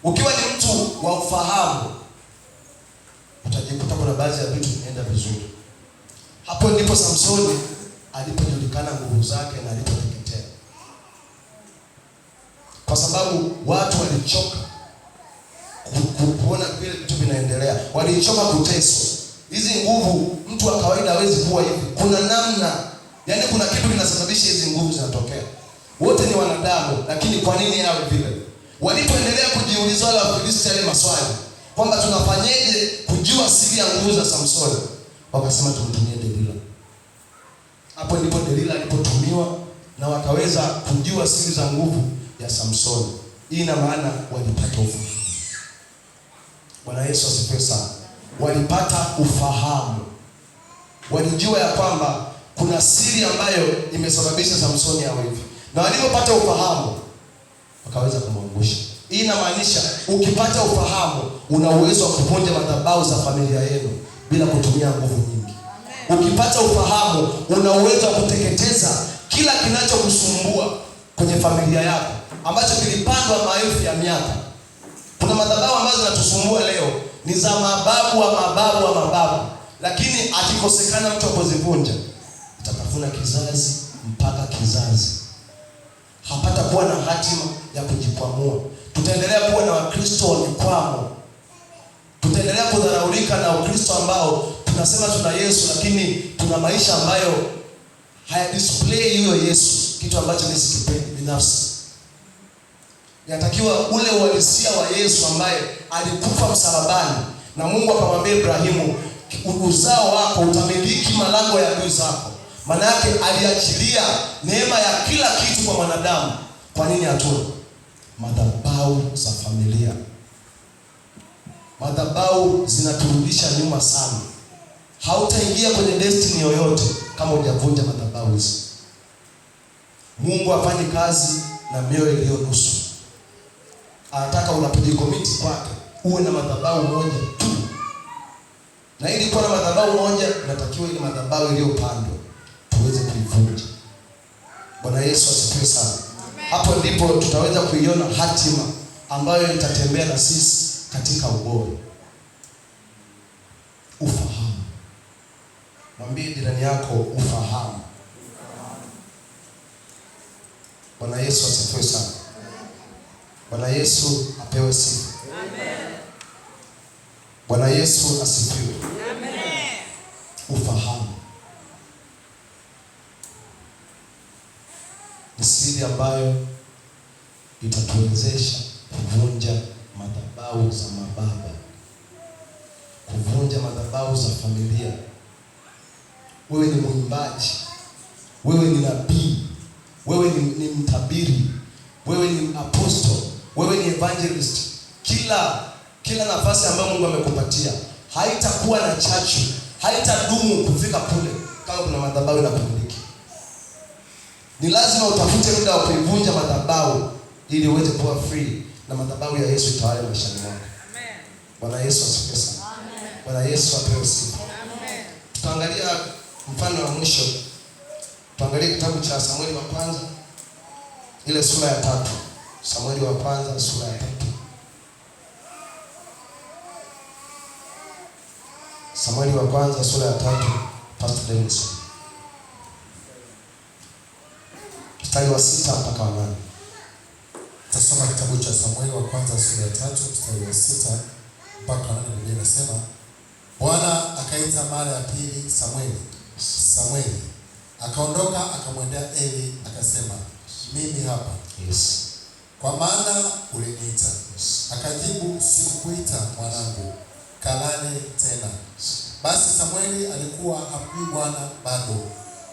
Ukiwa ni mtu wa ufahamu, utajikuta kuna baadhi ya vitu vinaenda vizuri. Hapo ndipo Samsoni alipojulikana nguvu zake na alipoteketea, kwa sababu watu walichoka kuona vile vitu vinaendelea, walichoka kuteswa. Hizi nguvu mtu wa kawaida hawezi kuwa hivi. Kuna namna, yani kuna kitu kinasababisha hizi nguvu zinatokea. Wote ni wanadamu, lakini kwa nini hao vile? Walipoendelea kujiuliza wale Wafilisti yale maswali kwamba tunafanyaje kujua siri ya nguvu za Samsoni, wakasema tumtumie Delila. Hapo ndipo Delila alipotumiwa na wakaweza kujua siri za nguvu ya Samsoni. Hii ina maana walipata ufahamu. Bwana Yesu asifiwe sana. Walipata ufahamu. Walijua ya kwamba kuna siri ambayo imesababisha Samsoni awe hivi. Na walipopata ufahamu, wakaweza kumwangusha. Hii inamaanisha ukipata ufahamu, una uwezo wa kuvunja madhabahu za familia yenu bila kutumia nguvu nyingi. Ukipata ufahamu, una uwezo wa kuteketeza kila kinachokusumbua kwenye familia yako ambacho kilipandwa maelfu ya miaka. Kuna madhabahu ambazo zinatusumbua leo ni za mababu wa mababu wa mababu, lakini akikosekana mtu akuzivunja, itatafuna kizazi mpaka kizazi. Hapata kuwa na hatima ya kujikwamua. Tutaendelea kuwa na Wakristo wa mikwamo. Tutaendelea kudharaulika na Ukristo ambao tunasema tuna Yesu, lakini tuna maisha ambayo haya display hiyo Yesu, kitu ambacho mimi sikipendi binafsi. Inatakiwa ule uhalisia wa Yesu ambaye alikufa msalabani na Mungu akamwambia Ibrahimu, uzao wako utamiliki malango ya adui zako. Maana yake aliachilia neema ya kila kitu kwa mwanadamu. Kwa nini hatuna madhabahu za familia? Madhabahu zinaturudisha nyuma sana. Hautaingia kwenye destiny yoyote kama hujavunja madhabahu hizi. Mungu afanye kazi na mioyo iliyo nusu. Anataka unapojikomiti kwake uwe na madhabahu moja tu. Na ili kuwa na madhabahu moja, inatakiwa ile madhabahu iliyopandwa tuweze kuivunja. Bwana Yesu asifiwe sana. Hapo ndipo tutaweza kuiona hatima ambayo itatembea na sisi katika ubora. Ufahamu. Mwambie jirani yako ufahamu. Bwana Yesu asifiwe sana. Bwana Yesu apewe sifa. Amen. Bwana Yesu asifiwe. Amen. Ufahamu ni siri ambayo itatuwezesha kuvunja madhabahu za mababa, kuvunja madhabahu za familia. Wewe ni mwimbaji, wewe ni nabii, wewe ni mtabiri, wewe ni apostle, wewe ni evangelist. Kila nafasi ambayo Mungu amekupatia haitakuwa na chachu, haitadumu kufika kule kama kuna madhabahu inakumiliki. Ni lazima utafute muda wa kuivunja madhabahu ili uweze kuwa free na madhabahu ya Yesu itawale maishani mwako. Amen. Bwana Yesu asifiwe sana. Amen. Bwana Yesu apewe sifa. Amen. Tutaangalia mfano wa mwisho. Tuangalie kitabu cha Samueli wa kwanza ile sura ya 3. Samueli wa kwanza sura ya 3. Samueli wa kwanza sura ya 3, Pastor Dennis. Mstari wa 6 mpaka 8. Tasoma kitabu cha Samueli wa kwanza sura ya 3 mstari wa 6 mpaka 8. Biblia inasema, Bwana akaita mara ya pili, Samueli, Samueli. Akaondoka akamwendea Eli akasema, mimi hapa. Yes. Kwa maana uliniita. Yes. Akajibu, sikukuita mwanangu, kalale tena. Basi Samueli alikuwa hamjui Bwana bado,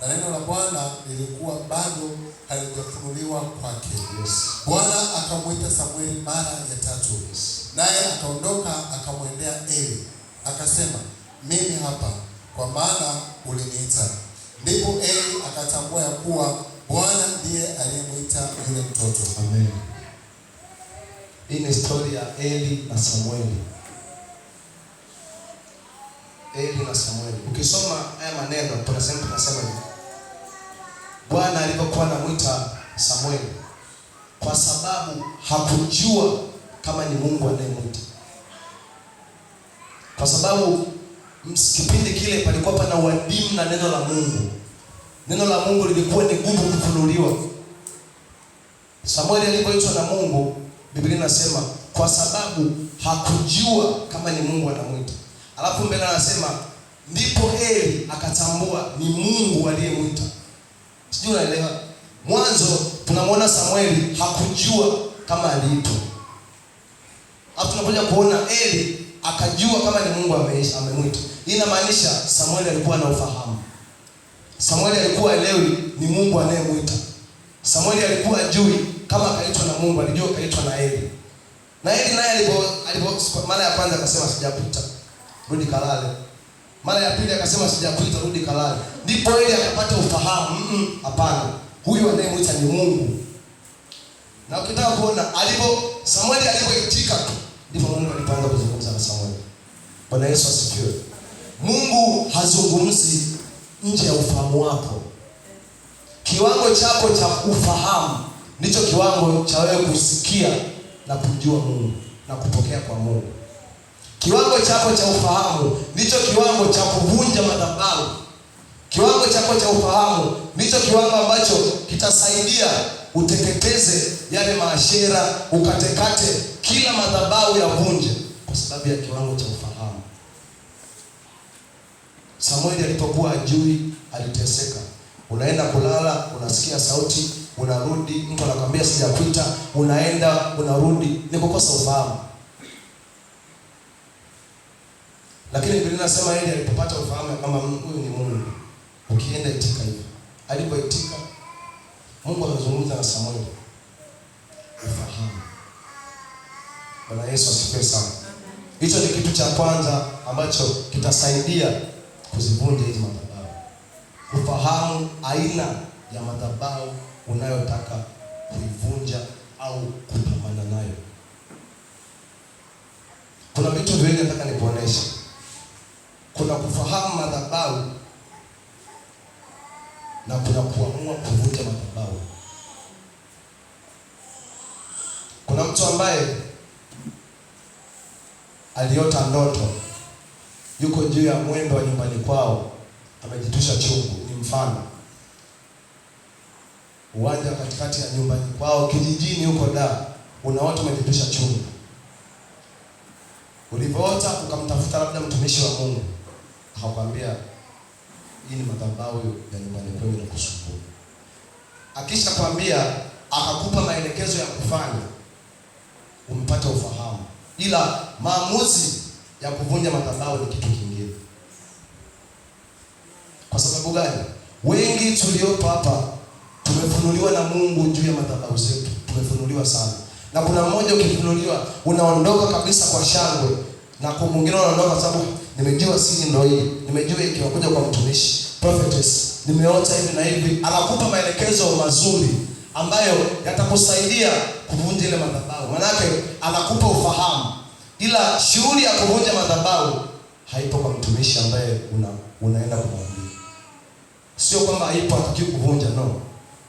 na neno la Bwana lilikuwa bado halijafunuliwa kwake. Yes. Bwana akamwita Samueli mara ya 3. Yes. Naye akaondoka akamwendea Eli akasema, mimi hapa, kwa maana uliniita. Ndipo Eli akatambua ya kuwa Bwana ndiye aliyemwita yule mtoto. Amen. Hii ni story ya Eli na Samueli. Eli na Samueli. Ukisoma haya maneno tunasema hivi. Bwana alipokuwa anamuita Samueli, kwa sababu hakujua kama ni Mungu anayemuita. Kwa sababu kipindi kile palikuwa pana uadimu na neno la Mungu. Neno la Mungu lilikuwa ni gumu kufunuliwa. Samueli alipoitwa na Mungu, Biblia inasema kwa sababu hakujua kama ni Mungu anamuita. Alafu mbele anasema ndipo Eli akatambua ni Mungu aliyemwita. Sijui unaelewa? Mwanzo tunamwona Samueli hakujua kama aliitwa. Hapo tunakuja kuona Eli akajua kama ni Mungu amemwita. Hii inamaanisha Samueli alikuwa na ufahamu. Samueli alikuwa elewi ni Mungu anayemwita. Samueli alikuwa ajui kama kaitwa na Mungu, alijua kaitwa na Eli. Na Eli naye alipo mara ya kwanza akasema sijakuita, rudi kalale. Mara ya pili akasema sijakuita, rudi kalale. Ndipo Eli akapata ufahamu, hapana. Huyu anayemwita ni Mungu. Na ukitaka kuona Samueli alipoitika tu, ndipo Mungu alipoanza kuzungumza na Samueli. Bwana Yesu asifiwe. Mungu hazungumzi nje ya ufahamu wako. Kiwango chako cha ufahamu ndicho kiwango cha wewe kusikia na kujua Mungu na kupokea kwa Mungu. Kiwango chako cha ufahamu ndicho kiwango cha kuvunja madhabahu. Kiwango chako cha ufahamu ndicho kiwango ambacho kitasaidia uteketeze yale maashera, ukatekate kila madhabahu ya vunje, kwa sababu ya kiwango cha ufahamu. Samueli alipokuwa ajui, aliteseka. Unaenda kulala, unasikia sauti, unarudi, mtu anakuambia sijakuita, unaenda, unarudi, ni kukosa ufahamu. Lakini Biblia inasema yeye alipopata ufahamu kama huyu ni Mungu, ukienda itika hivyo. Alipoitika, Mungu akazungumza na Samueli. Ufahamu. Bwana Yesu asifiwe sana. Hicho ni kitu cha kwanza ambacho kitasaidia kuzivunja hizo madhabahu. Ufahamu aina ya madhabahu unayotaka kuivunja au kupambana nayo. Kuna vitu viwili nataka nikuoneshe. Kuna kufahamu madhabahu na kuna kuamua kuvunja madhabahu. Kuna mtu ambaye aliota ndoto yuko juu ya mwembe wa nyumbani kwao, amejitusha chungu. Ni mfano uwanja katikati ya nyumbani kwao kijijini huko Dar, unaota umejitusha chungu. Ulipoota ukamtafuta labda mtumishi wa Mungu, akakwambia hii ni madhabahu ya nyumbani kwenu na kusumbua. Akisha kwambia, akakupa maelekezo ya kufanya, umpata ufahamu. Ila maamuzi ya kuvunja madhabahu ni kitu kingine. Kwa sababu gani? Wengi tuliopo hapa tumefunuliwa na Mungu juu ya madhabahu zetu. Tumefunuliwa sana. Na kuna mmoja ukifunuliwa unaondoka kabisa kwa shangwe, na kwa mwingine unaondoka kwa sababu nimejua siri ndio hii. Nimejua hiki wakuja kwa mtumishi, prophetess, nimeota hivi na hivi. Anakupa maelekezo mazuri ambayo yatakusaidia kuvunja ile madhabahu. Manake anakupa ufahamu. Ila shughuli ya kuvunja madhabahu haipo kwa mtumishi ambaye unaenda kumwambia. Sio kwamba haipo hataki kuvunja, no.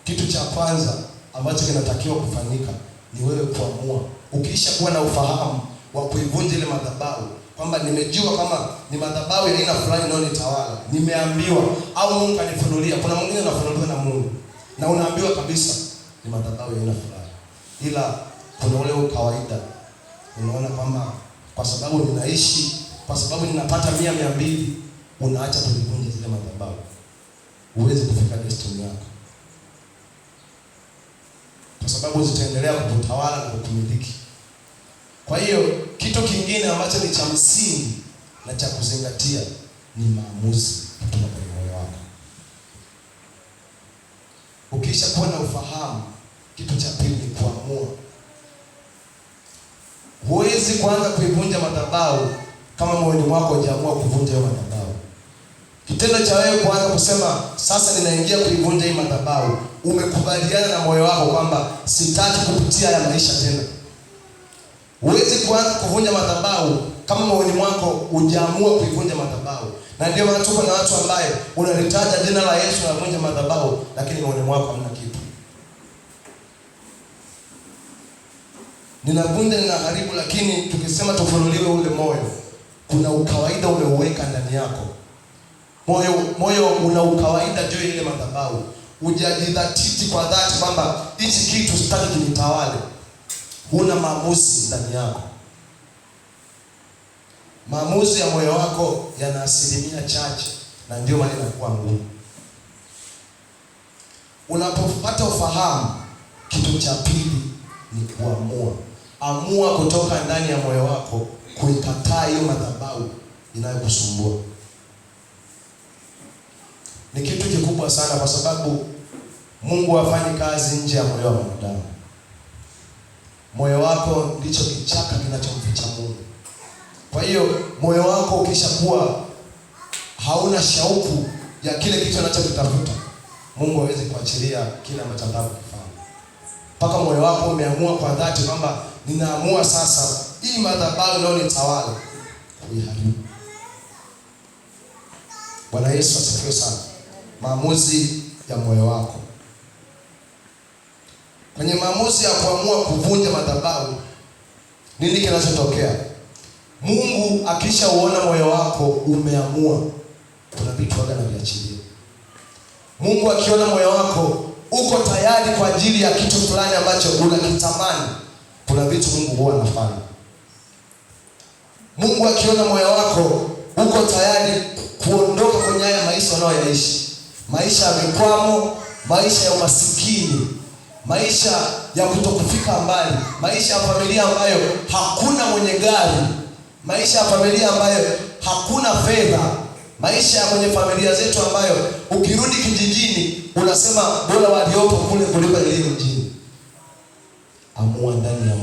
Kitu cha kwanza ambacho kinatakiwa kufanyika ni wewe kuamua. Ukiisha kuwa na ufahamu wa kuivunja ile madhabahu, kwamba nimejua kama ni madhabahu ya aina fulani ndio nitawala, nimeambiwa au Mungu kanifunulia. Kuna mwingine anafunuliwa na Mungu na unaambiwa kabisa ni madhabahu ya aina fulani, ila kuna ule kawaida unaona kwamba kwa sababu ninaishi, kwa sababu ninapata 100-200, unaacha kuvunja zile madhabahu. Uweze kufika destiny yako, kwa sababu zitaendelea kukutawala na kukumiliki. Kwa hiyo kitu kingine ambacho ni cha msingi na cha kuzingatia ni maamuzi kutoka kwenye moyo wako. Ukisha kuwa na ufahamu, kitu cha pili ni kuamua. Huwezi kuanza kuivunja madhabahu kama moyoni mwako hujaamua kuvunja hiyo madhabahu. Kitendo cha wewe kuanza kusema sasa ninaingia kuivunja hii madhabahu, umekubaliana na moyo wako kwamba sitaki kupitia haya maisha tena. Huwezi kuanza kuvunja madhabahu kama moyoni mwako hujaamua kuivunja madhabahu. Na ndio maana tuko na watu ambaye unalitaja jina la Yesu na kuvunja madhabahu, lakini moyoni mwako hamna kitu. Ninavunja, ninaharibu, lakini tukisema tufunuliwe ule moyo, kuna ukawaida umeuweka ndani yako. Moyo una ukawaida juu ile madhabahu. Hujajidhatiti kwa dhati kwamba hichi kitu sitaki kinitawale. Huna maamuzi ndani yako. Maamuzi ya moyo wako yana asilimia chache, na ndio maana inakuwa ngumu. Unapopata ufahamu, kitu cha pili ni kuamua. Amua kutoka ndani ya moyo wako kuikataa hiyo madhabahu inayokusumbua. Ni kitu kikubwa sana, kwa sababu Mungu hafanyi kazi nje ya moyo wa mwanadamu. Moyo wako ndicho kichaka kinachomficha Mungu. Kwa hiyo moyo wako ukishakuwa hauna shauku ya kile kitu anachokitafuta, Mungu hawezi kuachilia kile ambacho anataka kufanya. mpaka moyo wako umeamua kwa dhati kwamba ninaamua sasa hii madhabahu leo nitawala, kuiharibu. Bwana Yesu asifiwe sana. Maamuzi ya moyo wako. Kwenye maamuzi ya kuamua kuvunja madhabahu, nini kinachotokea? Mungu akishauona moyo wako umeamua, kuna vitu waga na viachilia. Mungu akiona moyo wako uko tayari kwa ajili ya kitu fulani ambacho unakitamani, kuna vitu Mungu huwa anafanya. Mungu akiona moyo wako uko tayari kuondoka kwenye haya maisha unayoyaishi, maisha ya mikwamo, maisha ya umasikini, maisha ya kutokufika mbali, maisha ya familia ambayo hakuna mwenye gari, maisha ya familia ambayo hakuna fedha, maisha ya kwenye familia zetu ambayo ukirudi kijijini unasema bora waliopo kule kuliko ile mjini. Amua ndani ya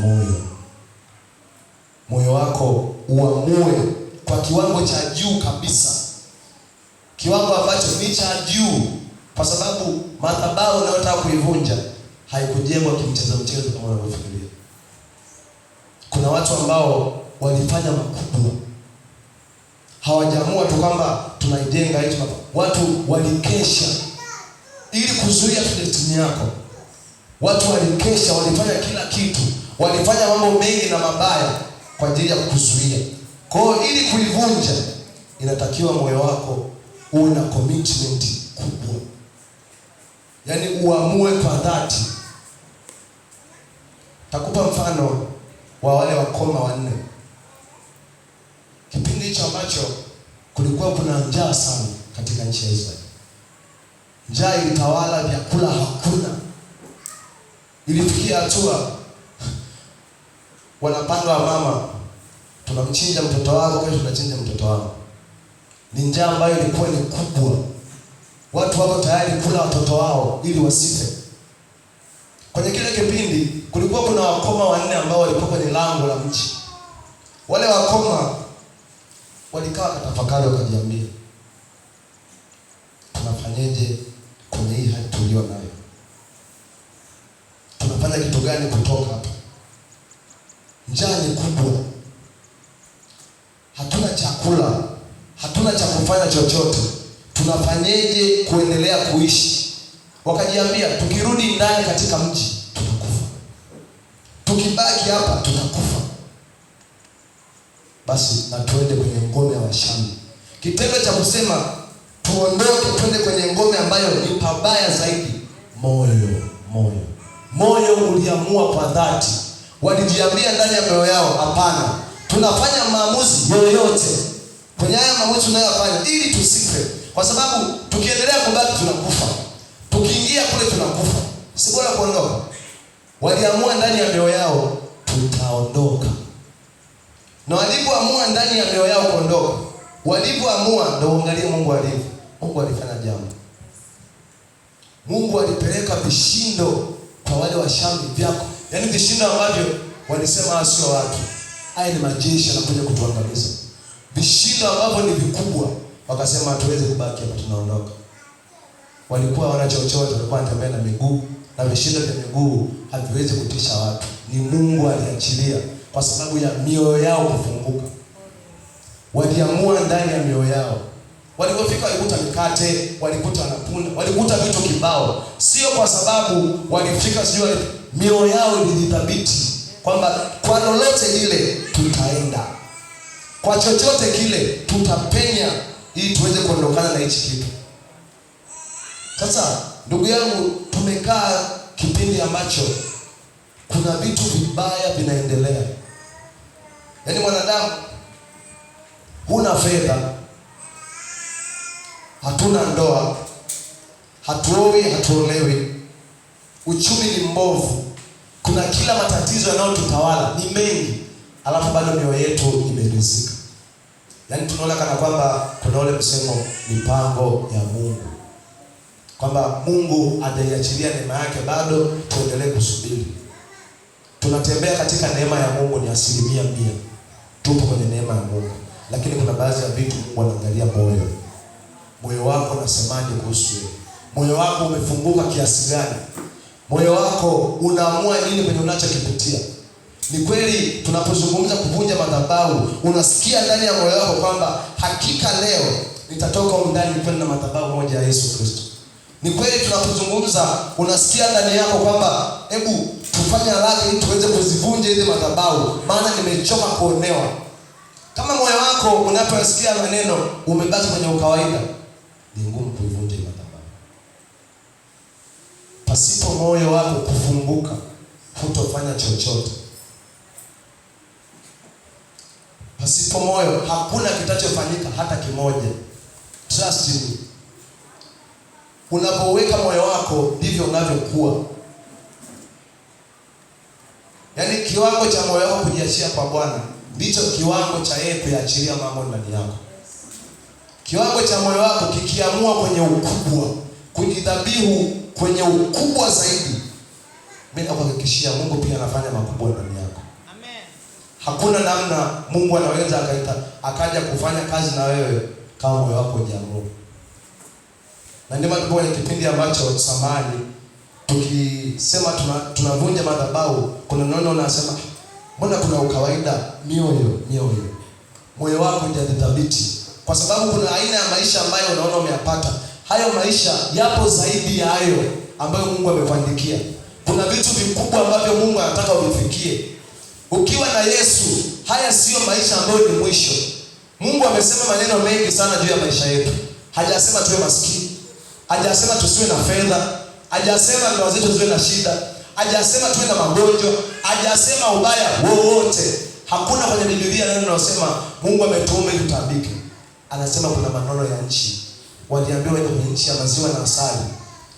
moyo wako uamue kwa kiwango cha juu kabisa, kiwango ambacho ni cha juu, kwa sababu madhabahu unayotaka kuivunja haikujengwa kimchezo kama unavyofikiria. Kuna watu ambao walifanya makubwa, hawajaamua tu kwamba tunaijenga hicho. Watu walikesha ili kuzuia destiny yako. Watu walikesha, walifanya kila kitu, walifanya mambo mengi na mabaya kwa ajili ya kukuzuia. Kwa hiyo ili kuivunja, inatakiwa moyo wako uwe na commitment kubwa, yaani uamue kwa dhati. Takupa mfano wa wale wakoma 4. Kipindi hicho ambacho kulikuwa kuna njaa sana katika nchi ya Israeli. Njaa ilitawala, vyakula hakuna. Ilifikia hatua wanapanga wa mama, tunamchinja mtoto wako, kesho tunachinja mtoto wako. Ni njaa ambayo ilikuwa ni kubwa. Watu wako tayari kula watoto wao ili wasife. Kwenye kile kipindi kulikuwa kuna wakoma 4 ambao walikuwa kwenye lango la mji. Wale wakoma walikaa katafakari, wakajiambia, tunafanyeje kwenye hii hali tulio nayo? Tunafanya kitu gani kutoka hapa? Njaa ni kubwa, hatuna chakula, hatuna cha kufanya chochote. Tunafanyeje kuendelea kuishi? Wakajiambia, tukirudi ndani katika mji tutakufa, tukibaki hapa tutakufa. Basi na tuende kwenye ngome ya Washami. Kitendo cha kusema tuondoke twende kwenye ngome ambayo ni pabaya zaidi, moyo uliamua kwa dhati. Walijiambia ndani ya mioyo yao, hapana, tunafanya maamuzi yoyote kwenye haya maamuzi tunayofanya ili tusife, kwa sababu tukiendelea kubaki tunakufa, tukiingia kule tunakufa, si bora kuondoka. Waliamua ndani ya mioyo yao, tutaondoka. Na walipoamua ndani ya mioyo yao kuondoka, walipoamua, ndio angalie Mungu alivyo. Mungu alifanya jambo. Mungu alipeleka vishindo kwa wale Washami vyako, yaani vishindo ambavyo walisema sio watu, haya ni majeshi yanakuja kutuangamiza. Vishindo ambavyo ni vikubwa, wakasema hatuwezi kubaki hapa, tunaondoka. Walikuwa wana chochote, walikuwa wanatembea na miguu, na vishindo vya miguu haviwezi kutisha watu. Ni Mungu aliachilia kwa sababu ya mioyo yao kufunguka. Waliamua ndani ya mioyo yao. Walipofika walikuta mikate, walikuta wanapunda, walikuta vitu kibao. Sio kwa sababu walifika sijui, mioyo yao ilidhibiti kwamba kwa lolote lile tutaenda, kwa chochote kile tutapenya ili tuweze kuondokana na hichi kitu. Sasa ndugu yangu, tumekaa kipindi ambacho kuna vitu vibaya vinaendelea. Yaani mwanadamu, huna fedha, hatuna ndoa, hatuowi, hatuolewi, uchumi ni mbovu, kuna kila matatizo yanayotutawala ni mengi, alafu bado mioyo yetu imerizika. Yaani tunaona kana kwamba kuna ule msemo, mipango ya Mungu, kwamba Mungu hajaiachilia neema yake bado tuendelee kusubiri. Tunatembea katika neema ya Mungu ni 100%. Tupo kwenye neema ya Mungu, lakini kuna baadhi ya vitu Mungu anaangalia moyo wako unasemaje kuhusu wewe. Moyo wako umefunguka kiasi gani? Moyo wako unaamua nini kwenye unachokipitia. Ni kweli tunapozungumza kuvunja madhabahu, unasikia ndani ya moyo wako kwamba hakika leo nitatoka huko ndani kwenda na madhabahu moja ya Yesu Kristo. Ni kweli tunapozungumza unasikia ndani yako kwamba hebu tufanye haraka ili tuweze kuzivunja hizo madhabahu, maana nimechoka kuonewa. Kama moyo wako unaposikia maneno umebaki kwenye ukawaida, ni ngumu kuivunja hiyo madhabahu. Pasipo moyo wako kufunguka, hutofanya chochote. Pasipo moyo hakuna kitachofanyika hata kimoja. Trust me. Unapoweka moyo wako ndivyo unavyokuwa. Yaani kiwango cha moyo wako kujiachia kwa Bwana ndicho kiwango cha yeye kuachilia mambo ndani yako. Kiwango cha moyo wako kikiamua kwenye ukubwa, kujidhabihu kwenye ukubwa zaidi, mimi nakuhakikishia Mungu pia anafanya makubwa ndani yako. Amen. Hakuna namna Mungu anaweza akaja kufanya kazi na wewe kama moyo wako hujaamua. Na ndio maana tupo kwenye kipindi ambacho samani tukisema tunavunja madhabahu, kuna neno unasema mbona kuna ukawaida, mioyo. Moyo wako hujadhibiti. Kwa sababu kuna aina ya maisha ambayo unaona umeyapata. Hayo maisha yapo zaidi ya hayo ambayo Mungu amekuandikia. Kuna vitu vikubwa ambavyo Mungu anataka uvifikie. Ukiwa na Yesu, haya sio maisha ambayo ni mwisho. Mungu amesema maneno mengi sana juu ya maisha yetu. Hajasema tuwe maskini. Hajasema tusiwe na fedha. Hajasema ndoa zetu ziwe na shida. Hajasema tuwe na magonjwa. Hajasema ubaya wowote. Hakuna kwenye Biblia neno linalosema Mungu ametuumba ili tutabike. Anasema kuna maneno ya nchi. Waliambiwa waende kwenye nchi ya maziwa na asali.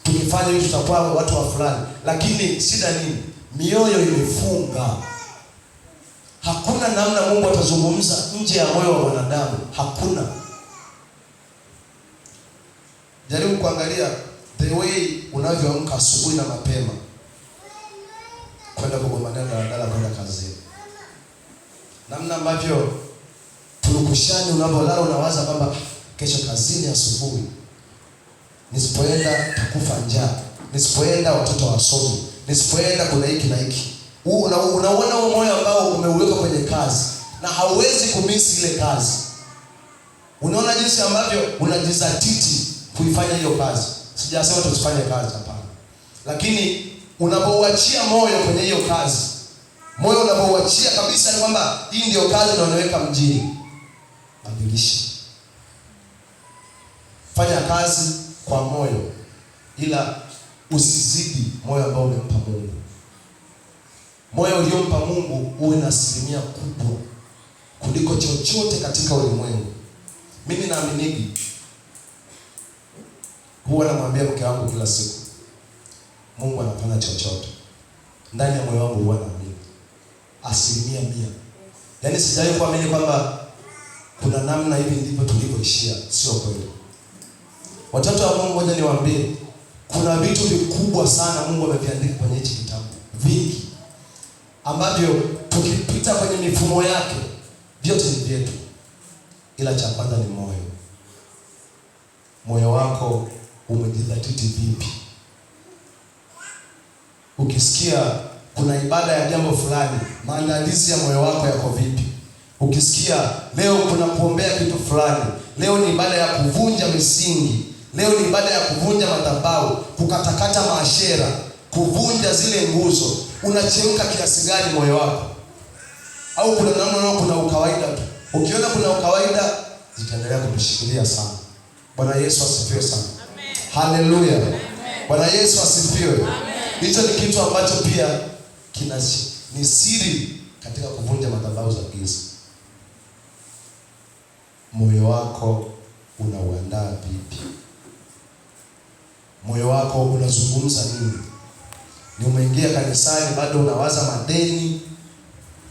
Tukifanya hivi tutakuwa watu wa fulani. Lakini shida nini? Mioyo imefunga. Hakuna namna Mungu atazungumza nje ya moyo wa wanadamu. Hakuna. Jaribu kuangalia the way unavyoamka asubuhi na mapema kwenda kugombana na daladala kwenda kazini. Namna ambavyo turukushani unapolala unawaza kwamba kesho kazini asubuhi nisipoenda takufa njaa, nisipoenda watoto wasomi, nisipoenda kuna hiki na hiki. Unaona huo moyo ambao umeuweka kwenye kazi na hauwezi kumisi ile kazi. Unaona jinsi ambavyo unajizatiti kuifanya hiyo kazi. Sijasema tusifanye kazi, hapana. Lakini unapouachia moyo kwenye hiyo kazi, moyo unapouachia kabisa ni kwamba hii ndio kazi na unaweka mjini, badilisha. Fanya kazi kwa moyo, ila usizidi moyo ambao umempa Mungu. Moyo uliompa Mungu uwe na asilimia kubwa kuliko chochote katika ulimwengu. Mimi naamini, huwa namwambia mke wangu kila siku, Mungu anafanya chochote. Ndani ya moyo wangu huwa naamini 100%. Yaani sijawahi kuamini kwamba kuna namna hivi ndivyo tulivyoishia. Sio kweli. Watoto wa Mungu, ngoja niwaambie, kuna vitu vikubwa sana Mungu ameviandika kwenye hichi kitabu. Vingi ambavyo tukipita kwenye mifumo yake vyote ni vyetu. Ila cha kwanza ni moyo. Moyo wako umejidhatiti vipi? Ukisikia kuna ibada ya jambo fulani, maandalizi ya moyo wako yako vipi? Ukisikia leo kuna kuombea kitu fulani, leo ni ibada ya kuvunja misingi, leo ni ibada ya kuvunja madhabahu, kukatakata maashera, kuvunja zile nguzo, unachemka kiasi gani moyo wako? Au kuna namna kuna ukawaida tu? Ukiona kuna ukawaida, zitaendelea kutushikilia sana. Bwana Yesu asifiwe sana. Amen. Haleluya. Amen. Bwana Yesu asifiwe. Amen. Hicho ni kitu ambacho pia ni siri katika kuvunja madhabahu za giza. Moyo wako unauandaa vipi? Moyo wako unazungumza nini? Ni umeingia kanisani bado unawaza madeni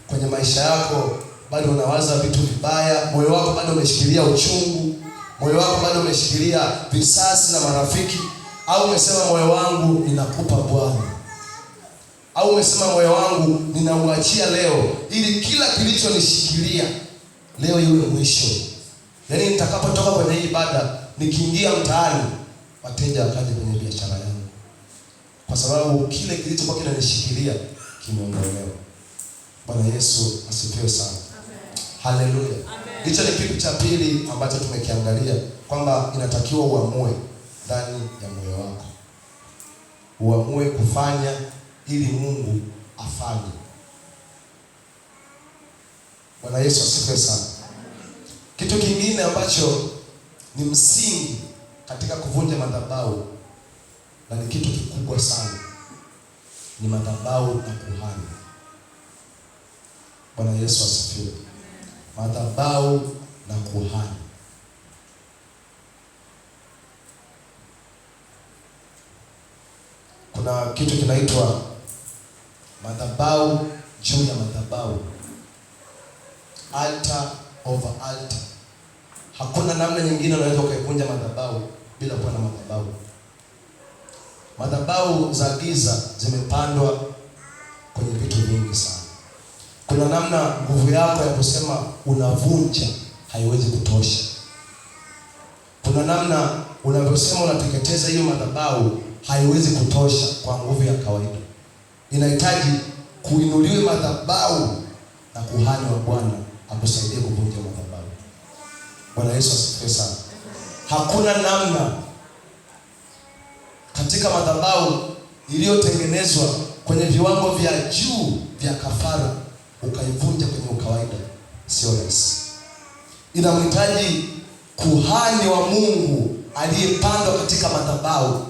kwenye maisha yako, bado unawaza vitu vibaya, moyo wako bado umeshikilia uchungu, moyo wako bado umeshikilia visasi na marafiki, au umesema moyo wangu ninakupa Bwana, au umesema moyo wangu ninauachia leo ili kila kilichonishikilia leo iwe mwisho. Yaani nitakapotoka kwenye hii ibada, nikiingia mtaani, wateja wakaje kwenye biashara yangu. kwa sababu kile kilichokuwa kinanishikilia kimeondolewa. Bwana Yesu asifiwe sana. Haleluya. Hicho ni kitu cha pili ambacho tumekiangalia, kwamba inatakiwa uamue ndani ya moyo wako, uamue kufanya ili Mungu afanye. Bwana Yesu asifiwe sana. Kitu kingine ambacho ni msingi katika kuvunja madhabahu, na ni kitu kikubwa sana, ni madhabahu na kuhani. Bwana Yesu asifiwe. Madhabahu na kuhani. Kuna kitu kinaitwa madhabahu juu ya madhabahu, altar over altar. Hakuna namna nyingine unaweza ukaivunja madhabahu bila kuwa na madhabahu. Madhabahu za giza zimepandwa kwenye vitu vingi sana. Kuna namna nguvu yako ya kusema unavunja haiwezi kutosha. Kuna namna unavyosema unateketeza hiyo madhabahu haiwezi kutosha kwa nguvu ya kawaida. Inahitaji kuinuliwe madhabahu na kuhani wa Bwana akusaidie kuvunja madhabahu. Bwana Yesu asifiwe sana. Hakuna namna katika madhabahu iliyotengenezwa kwenye viwango vya juu vya kafara ukaivunja kwenye ukawaida, sio rahisi. Inamhitaji kuhani wa Mungu aliyepandwa katika madhabahu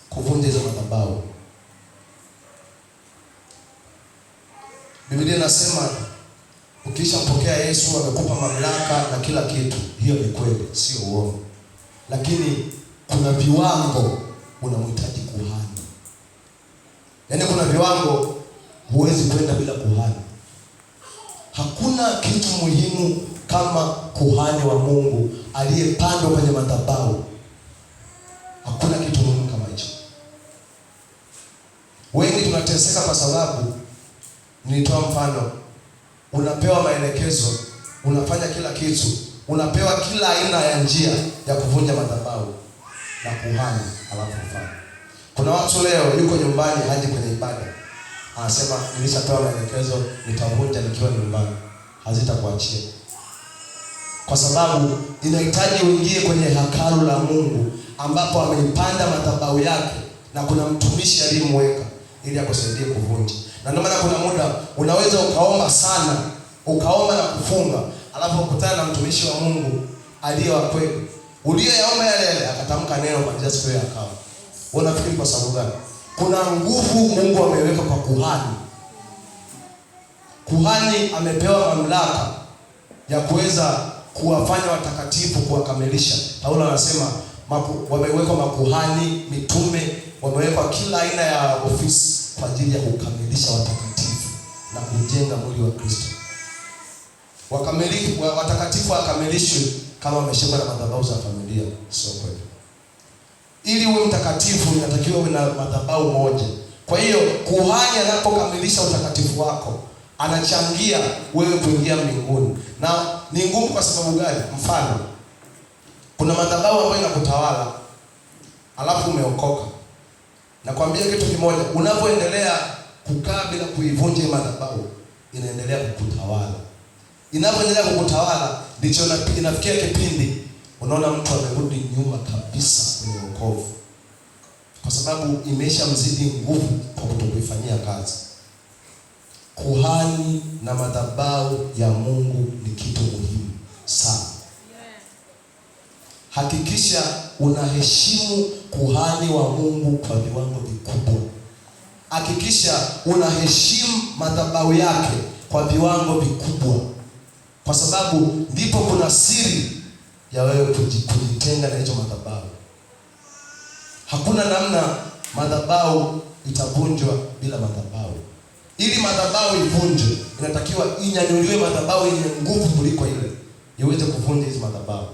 kuvunja hizo madhabahu. Biblia inasema ukishampokea Yesu amekupa mamlaka na kila kitu. Hiyo ni kweli, sio uongo. Lakini kuna viwango unamhitaji kuhani. Yaani kuna viwango huwezi kwenda bila kuhani. Hakuna kitu muhimu kama kuhani wa Mungu aliyepandwa kwenye madhabahu. Hakuna kitu muhimu kama hicho. Wengi tunateseka kwa sababu, nilitoa mfano, unapewa maelekezo, unafanya kila kitu, unapewa kila aina ya njia ya kuvunja madhabahu na kuhani, alafu ufanye. Kuna watu leo yuko nyumbani haji kwenye ibada, anasema nilishapewa maelekezo nitavunja nikiwa nyumbani. Hazitakuachia. Kwa sababu inahitaji uingie kwenye hekalu la Mungu ambapo ameipanda madhabahu yake na kuna mtumishi aliyemweka ili akusaidie kuvunja. Na ndio maana kuna muda unaweza ukaomba sana, ukaomba na kufunga, alafu ukutana na mtumishi wa Mungu aliye wa kweli. Uliyeomba yale akatamka neno kwa njia sio yakawa. Unafikiri kwa sababu gani? Kuna nguvu Mungu ameweka kwa kuhani. Kuhani amepewa mamlaka ya kuweza kuwafanya watakatifu, kuwakamilisha. Paulo anasema wamewekwa makuhani, mitume, wamewekwa kila aina ya ofisi kwa ajili ya kukamilisha watakatifu na kujenga mwili wa Kristo. Watakatifu wakamilishwe kama wameshikwa na madhabahu za familia, sio kweli. Ili uwe mtakatifu inatakiwa uwe na madhabahu moja. Kwa hiyo kuhani anapokamilisha utakatifu wako, anachangia wewe kuingia mbinguni. Na ni ngumu kwa sababu gani? Mfano, kuna madhabahu ambayo inakutawala alafu umeokoka. Nakwambia kitu kimoja, unapoendelea kukaa bila kuivunja ile madhabahu, inaendelea kukutawala. Inapoendelea kukutawala, ndicho inafikia kipindi unaona mtu amerudi nyuma kabisa kwenye wokovu, kwa sababu imeshamzidi nguvu kwa kutokuifanyia kazi. Kuhani na madhabahu ya Mungu ni kitu muhimu sana. Hakikisha unaheshimu kuhani wa Mungu kwa viwango vikubwa. Hakikisha unaheshimu madhabahu yake kwa viwango vikubwa, kwa sababu ndipo kuna siri ya wewe kujitenga na hizo madhabahu. Hakuna namna madhabahu itavunjwa bila madhabahu. Ili madhabahu ivunjwe, inatakiwa inyanyuliwe madhabahu yenye nguvu kuliko ile iweze kuvunja hizo madhabahu.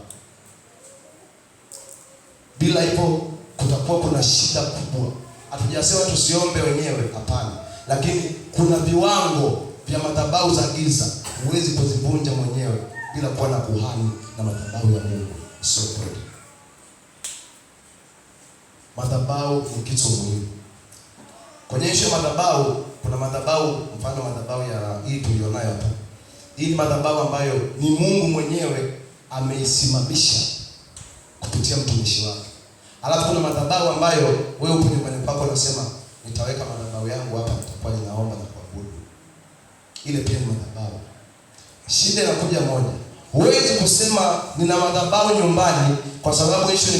Bila hivyo kutakuwa kuna shida kubwa. Hatujasema tusiombe wenyewe, hapana. Lakini kuna viwango vya madhabahu za giza huwezi kuzivunja mwenyewe bila kuwa na kuhani na madhabahu ya Mungu. Sio kweli. Madhabahu ni kitu muhimu. Kwenye ishu ya madhabahu, kuna madhabahu, mfano madhabahu ya hii tulionayo hapa. Hii ni madhabahu ambayo ni Mungu mwenyewe ameisimamisha kupitia mtumishi wake. Alafu kuna madhabahu ambayo wewe upo nyumbani kwako unasema nitaweka madhabahu yangu hapa, nitakuwa ninaomba na kuabudu. Ile pia ni madhabahu. Shida inakuja moja. Huwezi kusema nina madhabahu nyumbani kwa sababu ishu ni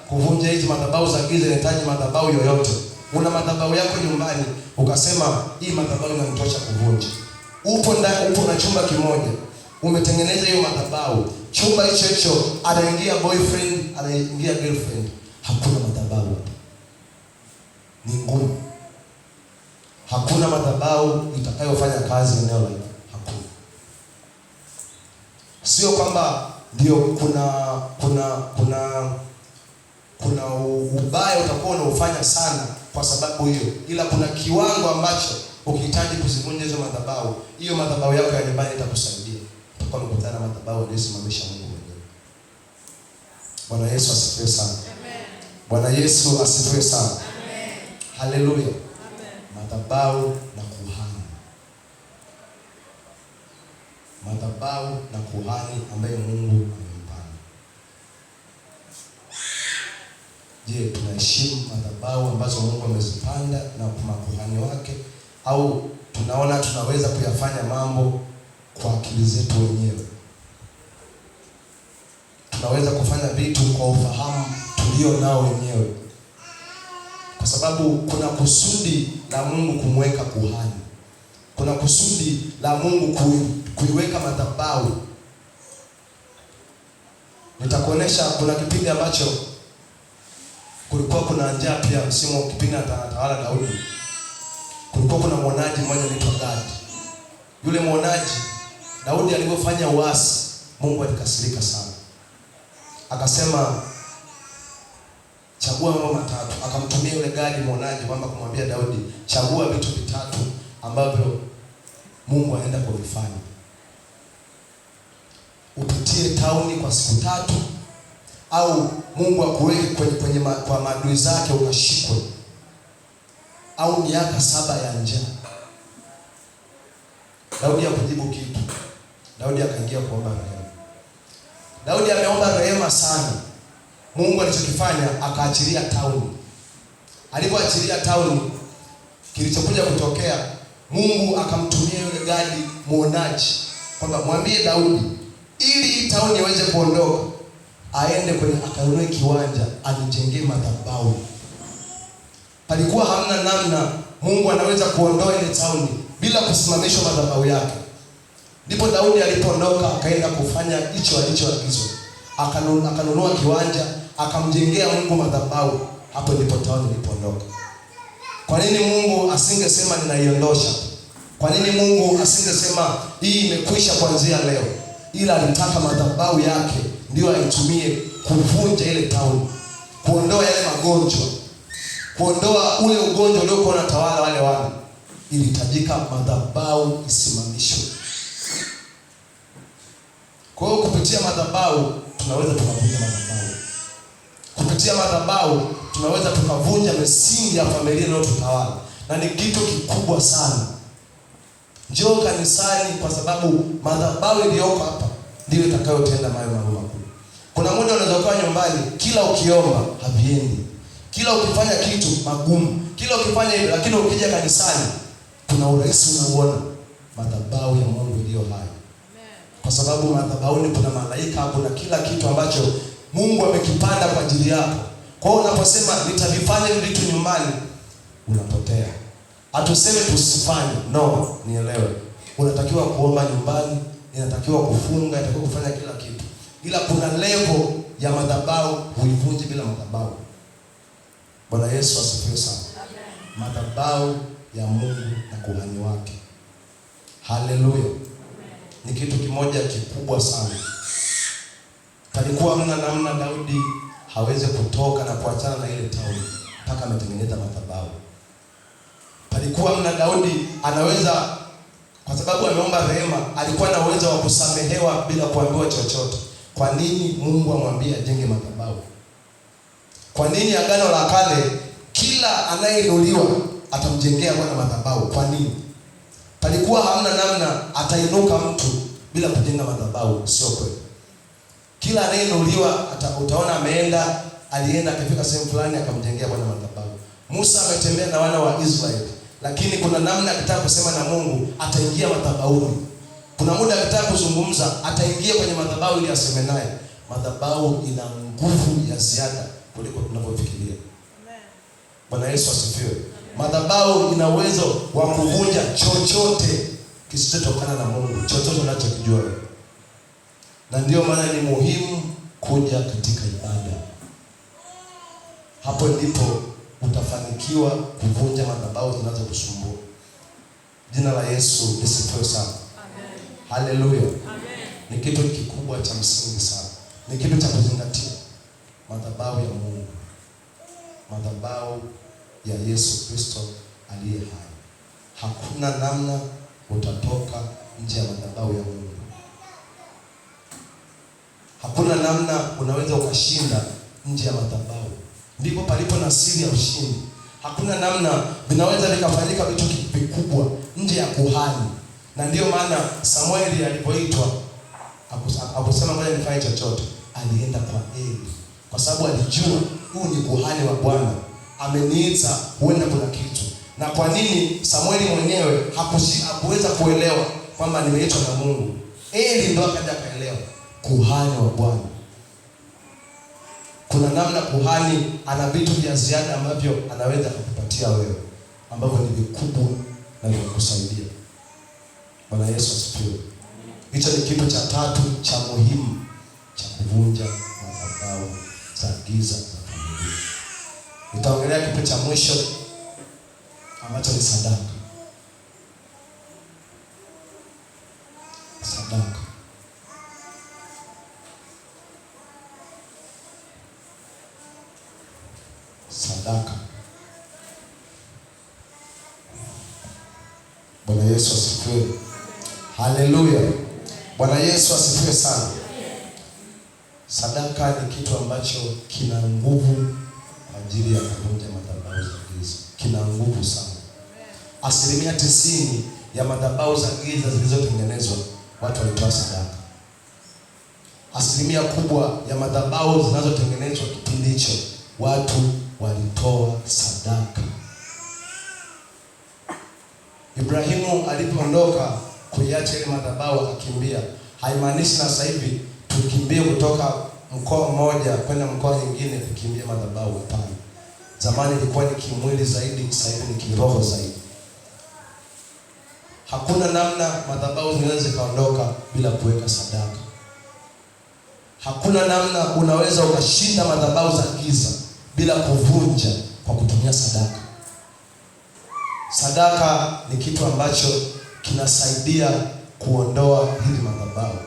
kuvunja hizi madhabahu za giza, inahitaji madhabahu yoyote. Una madhabahu yako nyumbani ukasema hii madhabahu inanitosha kuvunja. Upo na chumba kimoja. Umetengeneza hiyo madhabahu. Chumba hicho anaingia boyfriend, anaingia girlfriend. Hakuna madhabahu. Ni ngumu. Hakuna madhabahu itakayofanya kazi eneo la hilo. Hakuna. Sio kwamba ndio kuna ubaya utakuwa unaufanya sana kwa sababu hiyo, ila kuna kiwango ambacho ukihitaji kuzivunja hizo madhabahu, hiyo madhabahu yako ya nyumbani itakusaidia. Utakuwa umekutana na madhabahu iliyosimamisha Mungu mwenyewe. Bwana Yesu asifiwe sana. Amen. Bwana Yesu asifiwe sana. Amen. Haleluya. Amen. Madhabahu na kuhani. Madhabahu na kuhani ambaye Mungu amempanda. Je, tunaheshimu madhabahu ambazo Mungu amezipanda na makuhani wake, au tunaona tunaweza kuyafanya mambo kwa akili zetu wenyewe? Tunaweza kufanya vitu kwa ufahamu tulio nao wenyewe, kwa sababu kuna kusudi la Mungu kumweka kuhani. Kuna kusudi la Mungu kuiweka madhabahu. Nitakuonesha kuna kipindi ambacho kulikuwa kuna njaa pia, msimu kipindi anatawala Daudi. Kulikuwa kuna mwonaji mmoja anaitwa Gadi. Yule mwonaji, Daudi alipofanya uasi, Mungu alikasirika sana. Akasema chagua mambo matatu. Akamtumia yule Gadi mwonaji kwamba kumwambia Daudi, chagua vitu vitatu ambavyo Mungu anaenda kuvifanya. Upitie tauni kwa siku 3, au Mungu akuweke kwa maadui zake ukashikwe, au miaka 7 ya njaa. Daudi hakujibu kitu. Daudi akaingia kuomba rehema. Daudi ameomba rehema sana. Mungu alichokifanya akaachilia tauni. Alipoachilia tauni, kilichokuja kutokea, Mungu akamtumia yule Gadi muonaji kwamba mwambie Daudi ili tauni iweze kuondoka, aende akanunue kiwanja anijengee madhabahu. Palikuwa hamna namna Mungu anaweza kuondoa ile tauni bila kusimamisha madhabahu yake. Ndipo Daudi alipoondoka akaenda kufanya hicho alichoagizwa. Akanunua kiwanja, akamjengea Mungu madhabahu. Hapo ndipo tauni ilipoondoka. Kwa nini Mungu asingesema ninaiondosha? Kwa nini Mungu asingesema hii imekwisha kuanzia leo? Ila alitaka madhabahu yake ndio aitumie kuvunja ile tauni, kuondoa yale magonjwa, kuondoa ule ugonjwa uliokuwa unatawala wale wana. Ilihitajika madhabahu isimamishwe. Kwa hiyo kupitia madhabahu tunaweza tukavunja madhabahu. Kupitia madhabahu tunaweza tukavunja misingi ya familia inayotutawala, na ni kitu kikubwa sana. Njoo kanisani kwa sababu madhabahu iliyoko hapa ndio itakayotenda mambo makubwa. Kuna muda unaweza kuwa nyumbani, kila ukiomba haviendi, kila ukifanya kitu magumu, kila ukifanya hivyo, lakini ukija kanisani kuna urahisi unaona madhabahu ya Mungu iliyo hai. Kwa sababu madhabahuni kuna malaika, kuna kila kitu ambacho Mungu amekipanda kwa ajili yako. Kwa hiyo unaposema nitavifanya hivi vitu nyumbani, unapotea. Hatuseme tusifanye, no, nielewe. Unatakiwa kuomba nyumbani, inatakiwa kufunga, inatakiwa kufanya kila kitu. Ila kuna level ya madhabahu huivunji bila madhabahu. Bwana Yesu asifiwe sana. Madhabahu ya Mungu na kuhani wake. Haleluya. Ni kitu kimoja kikubwa sana. Palikuwa hamna namna Daudi hawezi kutoka na kuachana na ile tauni mpaka ametengeneza madhabahu. Palikuwa hamna Daudi anaweza, kwa sababu ameomba rehema, alikuwa na uwezo wa kusamehewa bila kuambiwa chochote. Kwa nini Mungu amwambie ajenge madhabahu? Kwa nini Agano la Kale kila anayeinuliwa atamjengea Bwana madhabahu. Kwa nini? Palikuwa hamna namna atainuka mtu bila kujenga madhabahu. Sio kweli. Kila anayeinuliwa utaona alienda akafika sehemu fulani akamjengea Bwana madhabahu. Musa ametembea na wana wa Israeli, lakini kuna namna akitaka kusema na Mungu ataingia madhabahuni. Kuna muda akitaka kuzungumza ataingia kwenye madhabahu ili aseme naye. Madhabahu ina nguvu ya ziada kuliko tunavyofikiria. Amen. Bwana Yesu asifiwe. Madhabahu ina uwezo wa kuvunja chochote kisichotokana na Mungu, chochote unachokijua wewe. Na ndio maana ni muhimu kuja katika ibada. Hapo ndipo utafanikiwa kuvunja madhabahu zinazokusumbua. Jina la Yesu lisifiwe sana. Amen. Haleluya. Amen. Ni kitu kikubwa cha msingi sana. Ni kitu cha kuzingatia. Madhabahu ya Mungu. Madhabahu ya Yesu Kristo aliye hai. Hakuna namna utatoka nje ya madhabahu ya Mungu. Hakuna namna unaweza ukashinda nje ya madhabahu. Ndipo palipo na siri ya ushindi. Hakuna namna vinaweza vikafanyika vitu vikubwa nje ya kuhani. Na ndio maana Samueli alipoitwa hakusema ngoja nifanye chochote, alienda kwa Eli, kwa sababu alijua huyu ni kuhani wa Bwana, ameniita, huenda kuna kitu. Na kwa nini Samueli mwenyewe hakuweza kuelewa kwamba nimeitwa na Mungu? Eli ndo akaja kaelewa, kuhani wa Bwana. Kuna namna kuhani ana vitu vya ziada ambavyo anaweza kukupatia wewe, ambavyo ni vikubwa na vinakusaidia. Bwana Yesu asifiwe. Hicho ni kitu cha tatu cha muhimu cha kuvunja madhabahu za giza za familia. Nitaongelea kitu cha mwisho ambacho ni sadaka. Sadaka. Sadaka. Bwana Yesu asifiwe. Haleluya. Bwana Yesu asifiwe sana. Sadaka ni kitu ambacho kina nguvu kwa ajili ya kuvunja madhabahu za giza. Kina nguvu sana. 90% ya madhabahu za giza zilizotengenezwa watu walitoa sadaka. 1% kubwa ya madhabahu zinazotengenezwa kipindi hicho watu walitoa sadaka. Ibrahimu alipoondoka kuiacha ile madhabahu akakimbia, haimaanishi na sasa hivi tukimbie kutoka mkoa mmoja kwenda mkoa mwingine tukimbie madhabahu. Hapana. Zamani ilikuwa ni kimwili zaidi, sasa hivi ni kiroho zaidi. Hakuna namna madhabahu zinaweza kaondoka bila kuweka sadaka. Hakuna namna unaweza ukashinda madhabahu za giza bila kuvunja kwa kutumia sadaka. Sadaka ni kitu ambacho kinasaidia kuondoa hili madhabahu.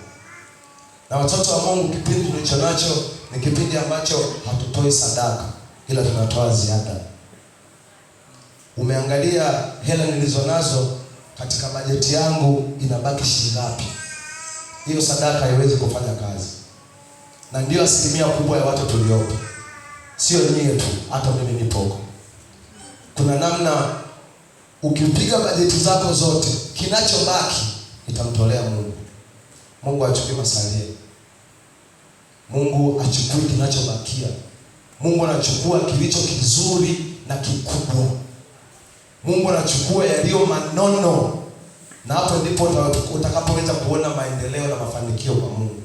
Na watoto wa Mungu, kipindi tulicho nacho ni kipindi ambacho hatutoi sadaka, ila tunatoa ziada. Umeangalia hela nilizo nazo katika bajeti yangu inabaki shilingi ngapi? Hiyo sadaka haiwezi kufanya kazi. Na ndio 1% kubwa ya watu tuliopo. Sio nyie tu, hata mimi nipo. Kuna namna ukipiga bajeti zako zote, kinachobaki itamtolea Mungu. Mungu achukue masalia. Mungu achukue kinachobakia. Mungu anachukua kilicho kizuri na kikubwa. Mungu anachukua yaliyo manono. Na hapo ndipo utakapoweza kuona maendeleo na mafanikio kwa Mungu.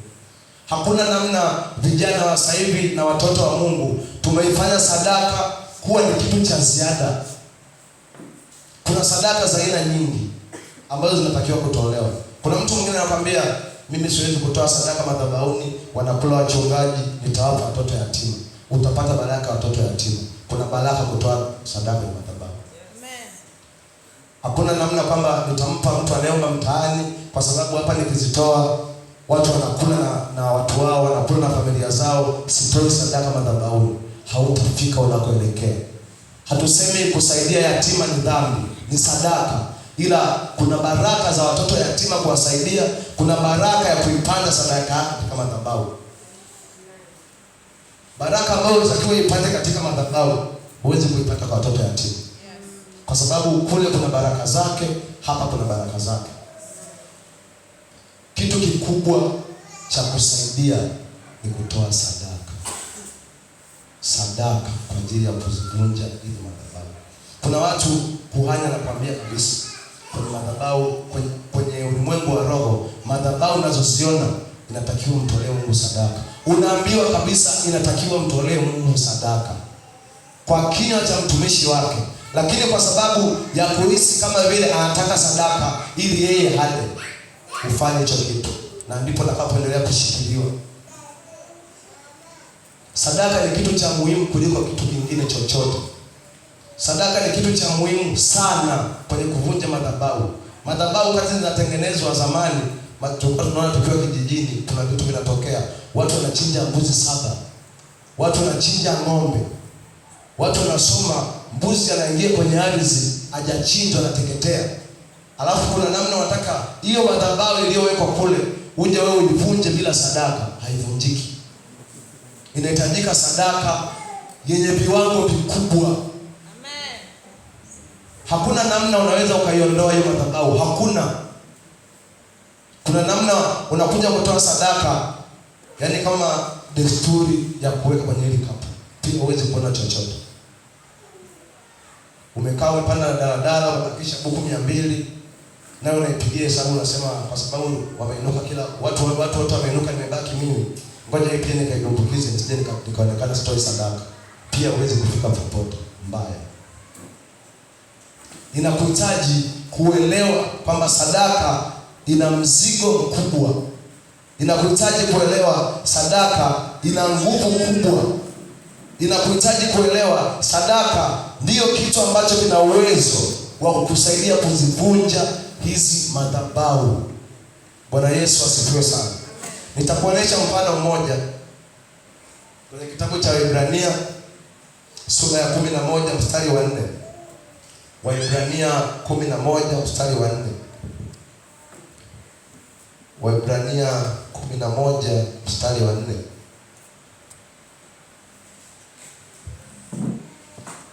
Hakuna namna vijana wa sasa hivi na watoto wa Mungu tumeifanya sadaka kuwa ni kitu cha ziada. Kuna sadaka za aina nyingi ambazo zinatakiwa kutolewa. Kuna mtu mwingine anakuambia mimi siwezi kutoa sadaka madhabahuni, wanakula wachungaji, nitawapa watoto yatima. Utapata baraka watoto yatima. Kuna baraka kutoa sadaka ya madhabahu. Amen. Hakuna namna kwamba nitampa mtu anayeomba mtaani kwa sababu hapa nikizitoa watu wanakula na watu wao, wanakula na familia zao, sitoi sadaka madhabahuni. Hautafika unakoelekea. Hatusemi kusaidia yatima ni dhambi, ni sadaka. Ila kuna baraka za watoto yatima kuwasaidia, kuna baraka ya kuipanda sadaka katika madhabahu. Baraka ambayo unatakiwa ipande katika madhabahu, huwezi kuipata kwa watoto yatima. kwa sababu kule kuna baraka zake, hapa kuna baraka zake. Kitu kikubwa cha kusaidia ni kutoa sadaka. Sadaka kwa ajili ya kuzivunja hizo madhabahu. Kuna watu kuhani anakuambia kabisa kwenye madhabahu, kwenye ulimwengu wa roho, madhabahu unazoziona inatakiwa mtolee Mungu sadaka. Unaambiwa kabisa inatakiwa mtolee Mungu sadaka kwa kinywa cha mtumishi wake, lakini kwa sababu ya kuhisi kama vile anataka sadaka ili yeye hale, ufanye hicho kitu, na ndipo atakapoendelea kushikiliwa. Sadaka ni kitu cha muhimu kuliko kitu kingine chochote. Sadaka ni kitu cha muhimu sana kwenye kuvunja madhabahu. Madhabahu kazi zinatengenezwa zamani, tunaona tukiwa kijijini, kuna vitu vinatokea. Watu wanachinja mbuzi 7. Watu wanachinja ng'ombe. Watu wanasoma mbuzi anaingia kwenye ardhi, hajachinjwa, anateketea. Alafu kuna namna wataka hiyo madhabahu iliyowekwa kule uje wewe uivunje bila sadaka, haivunjiki. Inahitajika sadaka yenye viwango vikubwa. Amen. Hakuna namna unaweza ukaiondoa hiyo madhabahu, hakuna. Kuna namna unakuja kutoa sadaka, yani kama desturi ya kuweka kwenye ile kapu, pia huwezi kuona chochote. Umekaa umepanda daladala, unabakisha buku 200, nayo unaipigia hesabu, unasema kwa sababu wameinuka, kila watu wote wameinuka, nimebaki mimi, ngoja pia nikaidumbukize nisije nikaonekana sitoi sadaka. Pia huwezi kufika popote, mbaya. Inakuhitaji kuelewa kwamba sadaka ina mzigo mkubwa. Inakuhitaji kuelewa sadaka ina nguvu kubwa. Inakuhitaji kuelewa sadaka ndiyo kitu ambacho kina uwezo wa kukusaidia kuzivunja hizi madhabahu. Bwana Yesu asifiwe sana. Nitakuonesha mfano mmoja kwenye kitabu cha Waebrania sura ya 11 mstari wa 4. Waebrania 11 mstari wa 4. Waebrania 11 mstari wa 4.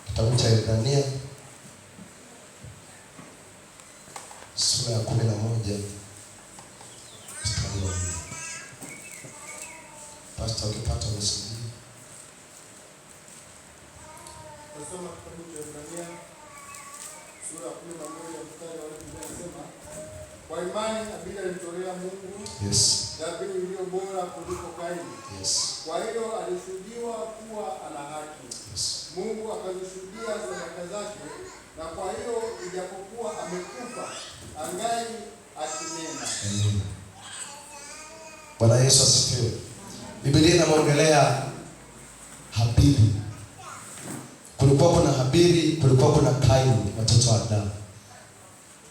Kitabu cha Waebrania sura ya 11 mstari wa 4. Pastor, ukipata msaidia. Nasoma kitabu cha Waebrania sura ya 11 mstari wa 4, inasema kwa imani Abeli alimtolea Mungu dhabihu iliyo bora kuliko Kaini. Kwa hiyo alishuhudiwa kuwa ana haki. Mungu akazishuhudia sadaka zake, na kwa hiyo ijapokuwa amekufa angali akinena. Bwana Yesu asifiwe. Biblia inaongelea Habili. Kulikuwa kuna Habili, kulikuwa kuna Kaini, watoto wa Adamu.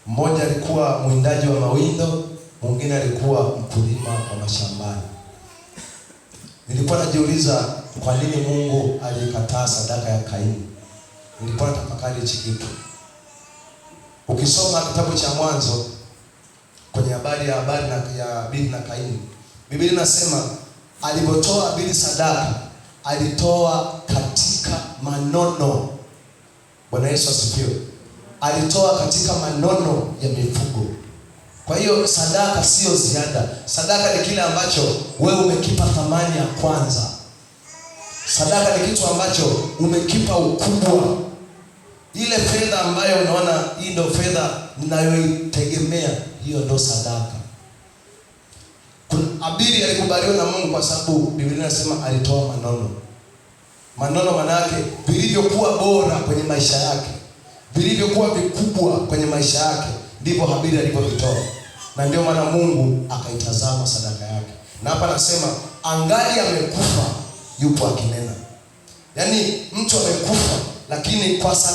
Mmoja alikuwa mwindaji wa mawindo, mwingine alikuwa mkulima wa mashambani. Nilikuwa najiuliza kwa nini Mungu alikataa sadaka ya Kaini. Nilikuwa natafakari hichi kitu. Ukisoma kitabu cha Mwanzo kwenye habari ya Habili na Kaini, Biblia inasema alipotoa Habili sadaka, alitoa katika manono. Bwana Yesu asifiwe. Alitoa katika manono ya mifugo. Kwa hiyo sadaka sio ziada. Sadaka ni kile ambacho wewe umekipa thamani ya kwanza. Sadaka ni kitu ambacho umekipa ukubwa. Ile fedha ambayo unaona hii ndio fedha ninayoitegemea, hiyo ndio sadaka. Habili alikubaliwa na Mungu kwa sababu Biblia inasema alitoa manono. Manono maana yake vilivyokuwa bora kwenye maisha yake, vilivyokuwa vikubwa kwenye maisha yake, ndivyo Habili alivyovitoa. Na ndio maana Mungu akaitazama sadaka yake. Na hapa nasema angali amekufa yupo akinena. Yaani mtu amekufa lakini kwa sadaka